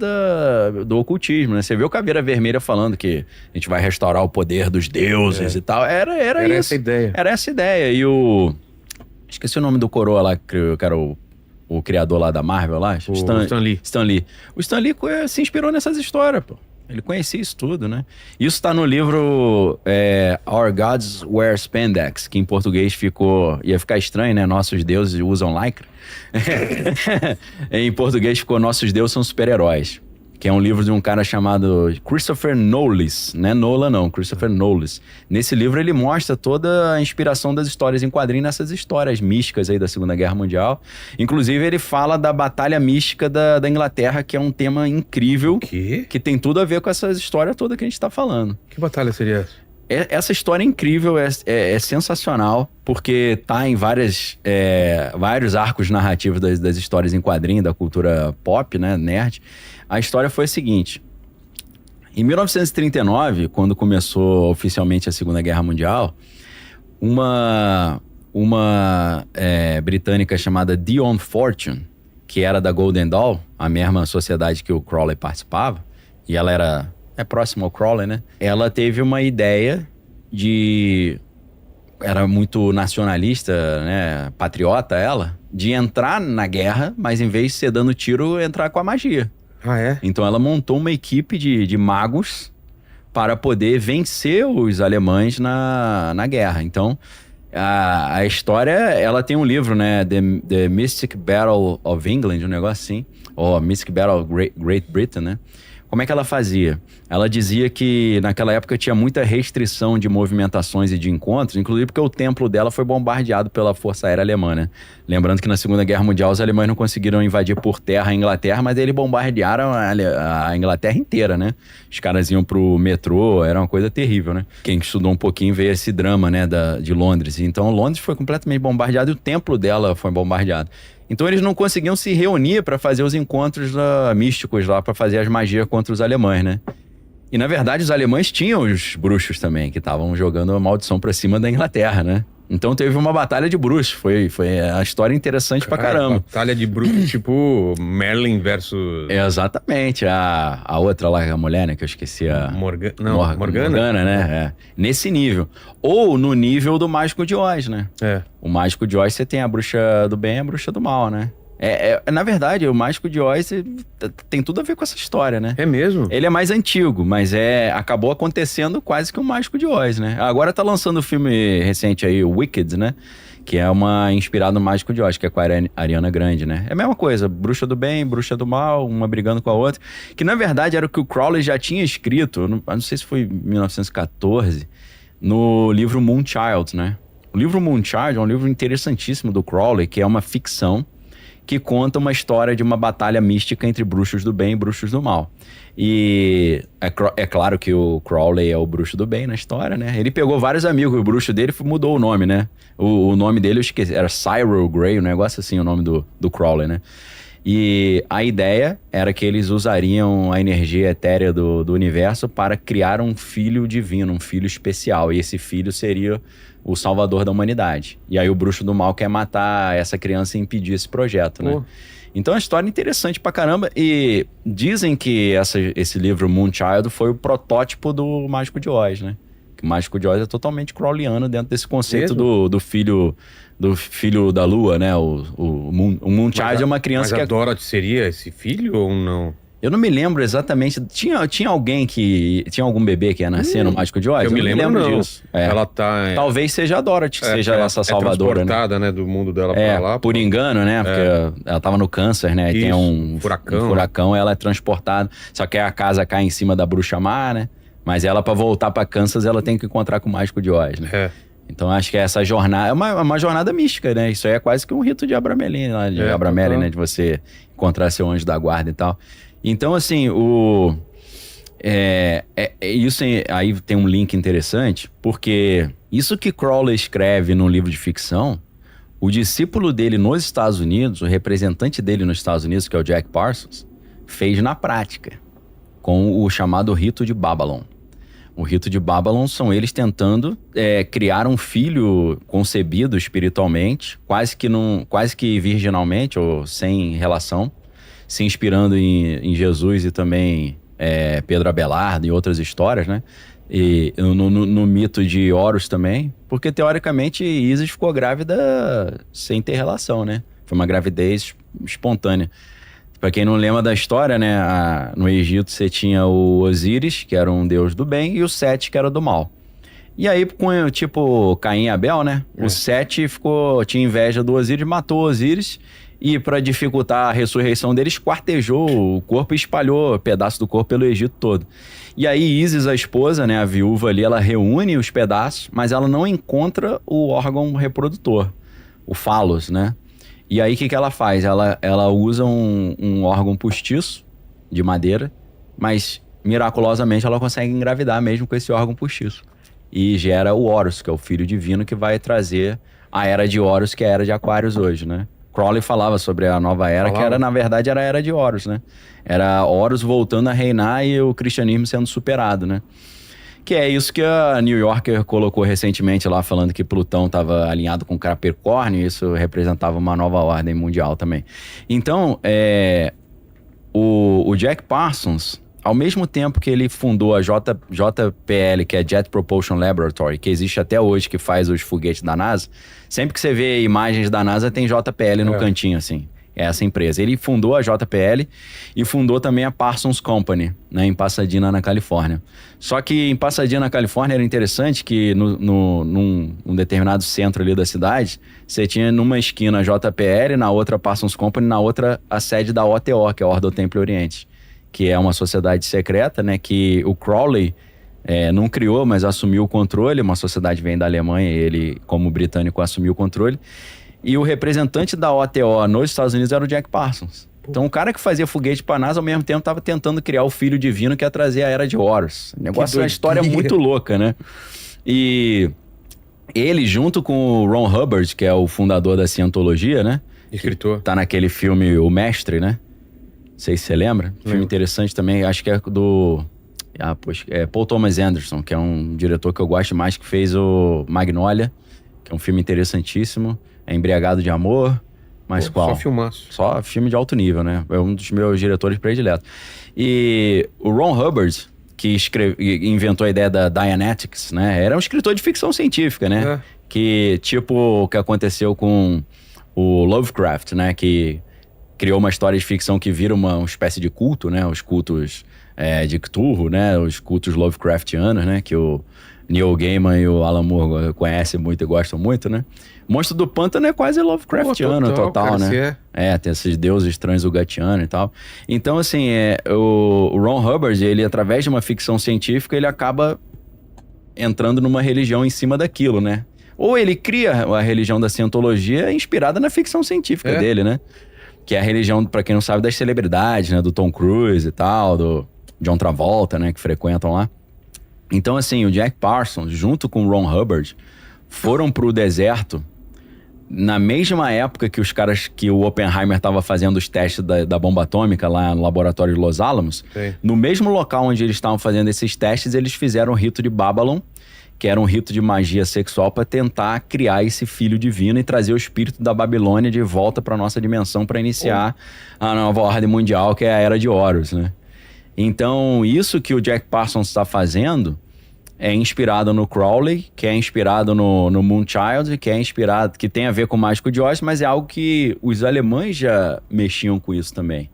do ocultismo, né? Você vê o Caveira Vermelha falando que a gente vai restaurar o poder dos deuses e tal. Era isso. Essa ideia. Era essa ideia. E esqueci o nome do coroa lá, que era o criador lá da Marvel lá. Stan Lee. Stan Lee. O Stan Lee se inspirou nessas histórias, pô. Ele conhecia isso tudo, né? Isso tá no livro Our Gods Wear Spandex, que em português ia ficar estranho, né? Nossos deuses usam lycra. Em português ficou Nossos Deuses São Super-Heróis. Que é um livro de um cara chamado Christopher Knowles, não é Nolan não, Christopher Knowles. Nesse livro ele mostra toda a inspiração das histórias em quadrinhos nessas histórias místicas aí da Segunda Guerra Mundial. Inclusive ele fala da Batalha Mística da Inglaterra, que é um tema incrível, que tem tudo a ver com essa história toda que a gente tá falando. Que batalha seria essa? Essa história é incrível, é sensacional, porque tá em vários arcos narrativos das histórias em quadrinho, da cultura pop, né, nerd. A história foi a seguinte: em 1939, quando começou oficialmente a Segunda Guerra Mundial, uma britânica chamada Dion Fortune, que era da Golden Dawn, a mesma sociedade que o Crowley participava, e ela é próxima ao Crowley, né? Ela teve uma ideia era muito nacionalista, né? Patriota ela, de entrar na guerra, mas em vez de ser dando tiro, entrar com a magia. Ah, é? Então ela montou uma equipe de magos para poder vencer os alemães na guerra. Então, a história, ela tem um livro, né? The Mystic Battle of England, um negócio assim. Ou Mystic Battle of Great Britain, né? Como é que ela fazia? Ela dizia que naquela época tinha muita restrição de movimentações e de encontros, inclusive porque o templo dela foi bombardeado pela Força Aérea Alemã, né? Lembrando que na Segunda Guerra Mundial os alemães não conseguiram invadir por terra a Inglaterra, mas eles bombardearam a Inglaterra inteira, né? Os caras iam pro metrô, era uma coisa terrível, né? Quem estudou um pouquinho vê esse drama, né, de Londres. Então Londres foi completamente bombardeado e o templo dela foi bombardeado. Então eles não conseguiam se reunir para fazer os encontros místicos lá, para fazer as magias contra os alemães, né? E na verdade os alemães tinham os bruxos também, que estavam jogando a maldição pra cima da Inglaterra, né? Então teve uma batalha de bruxos, foi a história interessante pra caramba. Batalha de bruxos tipo Merlin versus... Exatamente, a outra lá, a mulher, né, que eu esqueci a... Morgana? Morgana, né, nesse nível. Ou no nível do Mágico de Oz, né? O Mágico de Oz, você tem a bruxa do bem e a bruxa do mal, né? Na verdade, o Mágico de Oz tem tudo a ver com essa história, né? É mesmo? Ele é mais antigo, mas acabou acontecendo quase que o Mágico de Oz, né? Agora tá lançando o filme recente aí, o Wicked, né? Que é inspirado no Mágico de Oz, que é com a Ariana Grande, né? É a mesma coisa, bruxa do bem, bruxa do mal, uma brigando com a outra. Que na verdade era o que o Crowley já tinha escrito, não sei se foi em 1914, no livro Moonchild, né? O livro Moonchild é um livro interessantíssimo do Crowley, que é uma ficção que conta uma história de uma batalha mística entre bruxos do bem e bruxos do mal. E é claro que o Crowley é o bruxo do bem na história, né? Ele pegou vários amigos, o bruxo dele mudou o nome, né? O nome dele eu esqueci, era Cyril Grey, um negócio assim, o nome do Crowley, né? E a ideia era que eles usariam a energia etérea do universo para criar um filho divino, um filho especial. E esse filho seria o salvador da humanidade. E aí o bruxo do mal quer matar essa criança e impedir esse projeto, né? Então é uma história interessante pra caramba. E dizem que esse livro Moonchild foi o protótipo do Mágico de Oz, né? Que o Mágico de Oz é totalmente crowleyano dentro desse conceito do filho da lua, né? O Moonchild é uma criança mas a Dorothy seria esse filho ou não? Eu não me lembro exatamente. Tinha alguém que... Tinha algum bebê que ia nascer no Mágico de Oz? Eu me lembro disso. Ela tá... Talvez seja a Dorothy, que seja essa salvadora, transportada, né? Do mundo dela pra lá. Por engano, né? Porque ela tava no câncer, né? E tem um furacão, ela é transportada. Só que a casa cai em cima da bruxa má, né? Mas ela, pra voltar pra Kansas, ela tem que encontrar com o Mágico de Oz, né? Então acho que essa jornada... É uma jornada mística, né? Isso aí é quase que um rito de Abramelin, né? De você encontrar seu anjo da guarda e tal. Então, assim, isso aí tem um link interessante, porque isso que Crowley escreve num livro de ficção, o discípulo dele nos Estados Unidos, o representante dele nos Estados Unidos, que é o Jack Parsons, fez na prática, com o chamado Rito de Babylon. O Rito de Babylon são eles tentando criar um filho concebido espiritualmente, quase que virginalmente, ou sem relação, se inspirando em Jesus e também Pedro Abelardo e outras histórias, né? E no mito de Horus também, porque teoricamente Isis ficou grávida sem ter relação, né? Foi uma gravidez espontânea. Para quem não lembra da história, né? No Egito você tinha o Osíris, que era um deus do bem, e o Sete, que era do mal. E aí, com tipo Caim e Abel, né? O Sete tinha inveja do Osíris, matou o Osíris. E para dificultar a ressurreição dele, esquartejou o corpo e espalhou pedaços do corpo pelo Egito todo. E aí Isis, a esposa, né, a viúva ali, ela reúne os pedaços, mas ela não encontra o órgão reprodutor, o fálus, né? E aí o que ela faz? Ela usa um órgão postiço de madeira, mas miraculosamente ela consegue engravidar mesmo com esse órgão postiço. E gera o Horus, que é o filho divino que vai trazer a era de Horus, que é a era de Aquários hoje, né? Crowley falava sobre a nova era, que na verdade era a era de Horus, né? Era Horus voltando a reinar e o cristianismo sendo superado, né? Que é isso que a New Yorker colocou recentemente lá, falando que Plutão estava alinhado com Capricórnio, e isso representava uma nova ordem mundial também. Então, o Jack Parsons, ao mesmo tempo que ele fundou a JPL, que é Jet Propulsion Laboratory, que existe até hoje, que faz os foguetes da NASA, sempre que você vê imagens da NASA, tem JPL no cantinho, assim. É essa empresa. Ele fundou a JPL e fundou também a Parsons Company, né, em Pasadena, na Califórnia. Só que em Pasadena, na Califórnia, era interessante que num determinado centro ali da cidade, você tinha numa esquina a JPL, na outra a Parsons Company, na outra a sede da OTO, que é a Ordem do Templo Oriente, que é uma sociedade secreta, né, que o Crowley não criou, mas assumiu o controle. Uma sociedade vem da Alemanha e ele, como britânico, assumiu o controle. E o representante da OTO nos Estados Unidos era o Jack Parsons. Então o cara que fazia foguete pra NASA, ao mesmo tempo estava tentando criar o filho divino que ia trazer a Era de Horus. O negócio é uma história muito louca, né? E ele, junto com o Ron Hubbard, que é o fundador da Cientologia, né? Escritor. Tá naquele filme O Mestre, né? Não sei se você lembra. Filme interessante também, acho que é do... Paul Thomas Anderson, que é um diretor que eu gosto mais, que fez o Magnolia, que é um filme interessantíssimo. É Embriagado de Amor, mas qual? Só filmaço. Só filme de alto nível, né? É um dos meus diretores prediletos. E o Ron Hubbard, que inventou a ideia da Dianetics, né? Era um escritor de ficção científica, né? Que tipo o que aconteceu com o Lovecraft, né? Que criou uma história de ficção que vira uma espécie de culto, né? Os cultos de Cthulhu, né? Os cultos Lovecraftianos, né? Que o Neil Gaiman e o Alan Moore conhecem muito e gostam muito, né? Monstro do Pântano é quase Lovecraftiano total, cara, né? Tem esses deuses transugatianos e tal. Então, assim, o Ron Hubbard, ele, através de uma ficção científica, ele acaba entrando numa religião em cima daquilo, né? Ou ele cria a religião da cientologia inspirada na ficção científica dele, né? Que é a religião, pra quem não sabe, das celebridades, né? Do Tom Cruise e tal, do John Travolta, né? Que frequentam lá. Então, assim, o Jack Parsons, junto com o Ron Hubbard, foram pro deserto na mesma época que os caras, que o Oppenheimer estava fazendo os testes da bomba atômica lá no laboratório de Los Alamos. Sim. No mesmo local onde eles estavam fazendo esses testes, eles fizeram o rito de Babylon, que era um rito de magia sexual para tentar criar esse filho divino e trazer o espírito da Babilônia de volta para nossa dimensão para iniciar a nova ordem mundial, que é a Era de Horus, né? Então, isso que o Jack Parsons está fazendo é inspirado no Crowley, que é inspirado no Moonchild, que é inspirado, que tem a ver com o Mágico de Oz, mas é algo que os alemães já mexiam com isso também,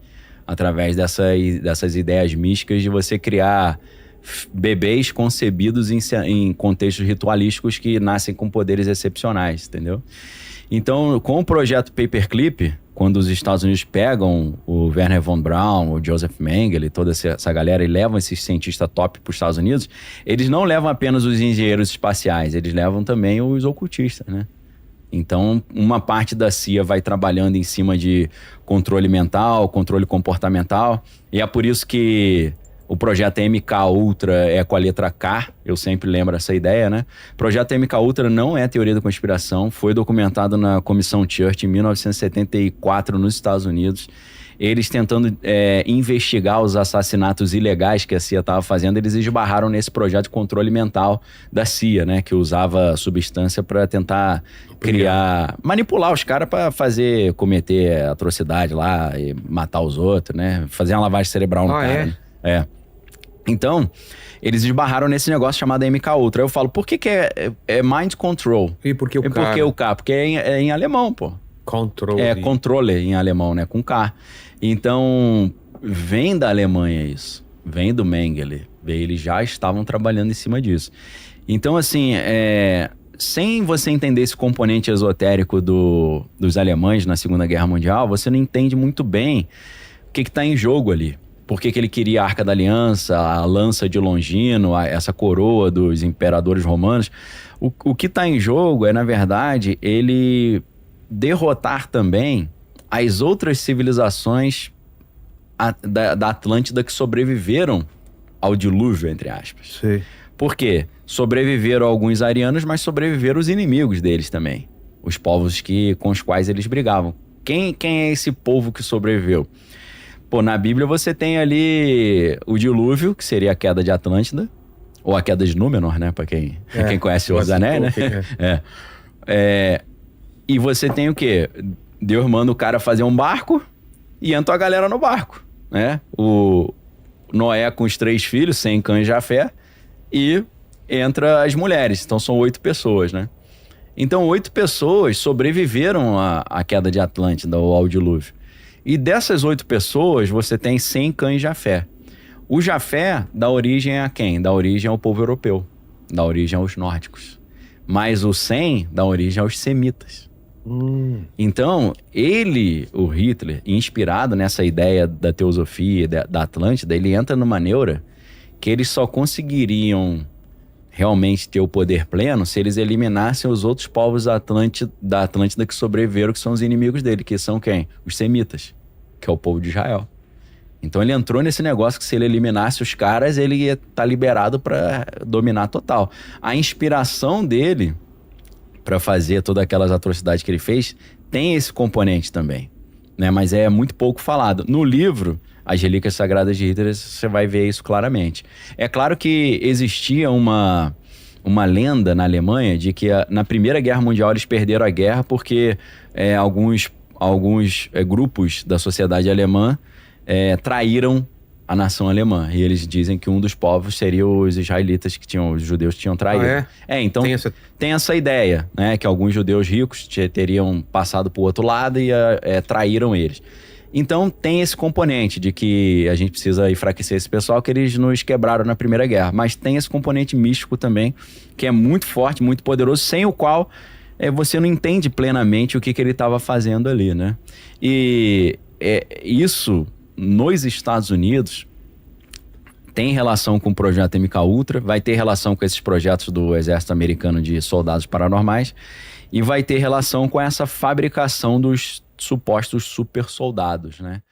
através dessas ideias místicas de você criar bebês concebidos em contextos ritualísticos que nascem com poderes excepcionais, entendeu? Então, com o projeto Paperclip, quando os Estados Unidos pegam o Wernher von Braun, o Joseph Mengele, toda essa galera, e levam esses cientistas top para os Estados Unidos, eles não levam apenas os engenheiros espaciais, eles levam também os ocultistas, né? Então, uma parte da CIA vai trabalhando em cima de controle mental, controle comportamental, e é por isso que o projeto MK Ultra é com a letra K, eu sempre lembro essa ideia, né? O projeto MK Ultra não é teoria da conspiração, foi documentado na Comissão Church em 1974 nos Estados Unidos. Eles tentando investigar os assassinatos ilegais que a CIA estava fazendo, eles esbarraram nesse projeto de controle mental da CIA, né? Que usava substância para tentar manipular os caras para cometer atrocidade lá e matar os outros, né? Fazer uma lavagem cerebral no cara. Né? Então, eles esbarraram nesse negócio chamado MK Ultra. Eu falo, por que é mind control? E por que o K? Por que o K? Porque é em alemão, pô. Controle. É controle em alemão, né? Com K. Então, vem da Alemanha isso. Vem do Mengele. Eles já estavam trabalhando em cima disso. Então, assim, sem você entender esse componente esotérico dos alemães na Segunda Guerra Mundial, você não entende muito bem o que está em jogo ali. Por que ele queria a Arca da Aliança, a lança de Longino, essa coroa dos imperadores romanos. O que está em jogo é, na verdade, ele derrotar também as outras civilizações da Atlântida que sobreviveram ao dilúvio, entre aspas. Sim. Por quê? Sobreviveram alguns arianos, mas sobreviveram os inimigos deles também. Os povos com os quais eles brigavam. Quem é esse povo que sobreviveu? Pô, na Bíblia você tem ali o dilúvio, que seria a queda de Atlântida, ou a queda de Númenor, né? Pra quem conhece os Anéis, né? E você tem o quê? Deus manda o cara fazer um barco e entra a galera no barco, né? O Noé com os 3 filhos, Sem, Cã e Jafé, e entra as mulheres. Então são 8 pessoas, né? Então 8 pessoas sobreviveram à queda de Atlântida ou ao dilúvio. E dessas 8 pessoas, você tem Sem, Cã e Jafé. O Jafé dá origem a quem? Dá origem ao povo europeu. Dá origem aos nórdicos. Mas o Sem dá origem aos semitas. Então, o Hitler, inspirado nessa ideia da teosofia da Atlântida, ele entra numa neura que eles só conseguiriam realmente ter o poder pleno se eles eliminassem os outros povos da Atlântida que sobreviveram, que são os inimigos dele, que são quem? Os semitas, que é o povo de Israel. Então ele entrou nesse negócio que se ele eliminasse os caras, ele ia estar liberado para dominar total. A inspiração dele para fazer todas aquelas atrocidades que ele fez tem esse componente também, né? Mas é muito pouco falado. No livro As Relíquias Sagradas de Hitler, você vai ver isso claramente. É claro que existia uma lenda na Alemanha de que na Primeira Guerra Mundial eles perderam a guerra porque alguns grupos da sociedade alemã traíram a nação alemã. E eles dizem que um dos povos seria os israelitas, os judeus que tinham traído. Então tem essa ideia, né? Que alguns judeus ricos teriam passado pro outro lado e traíram eles. Então tem esse componente de que a gente precisa enfraquecer esse pessoal, que eles nos quebraram na Primeira Guerra. Mas tem esse componente místico também, que é muito forte, muito poderoso, sem o qual você não entende plenamente o que ele estava fazendo ali, né? E isso, nos Estados Unidos, tem relação com o projeto MK Ultra, vai ter relação com esses projetos do exército americano de soldados paranormais, e vai ter relação com essa fabricação dos supostos super soldados, né?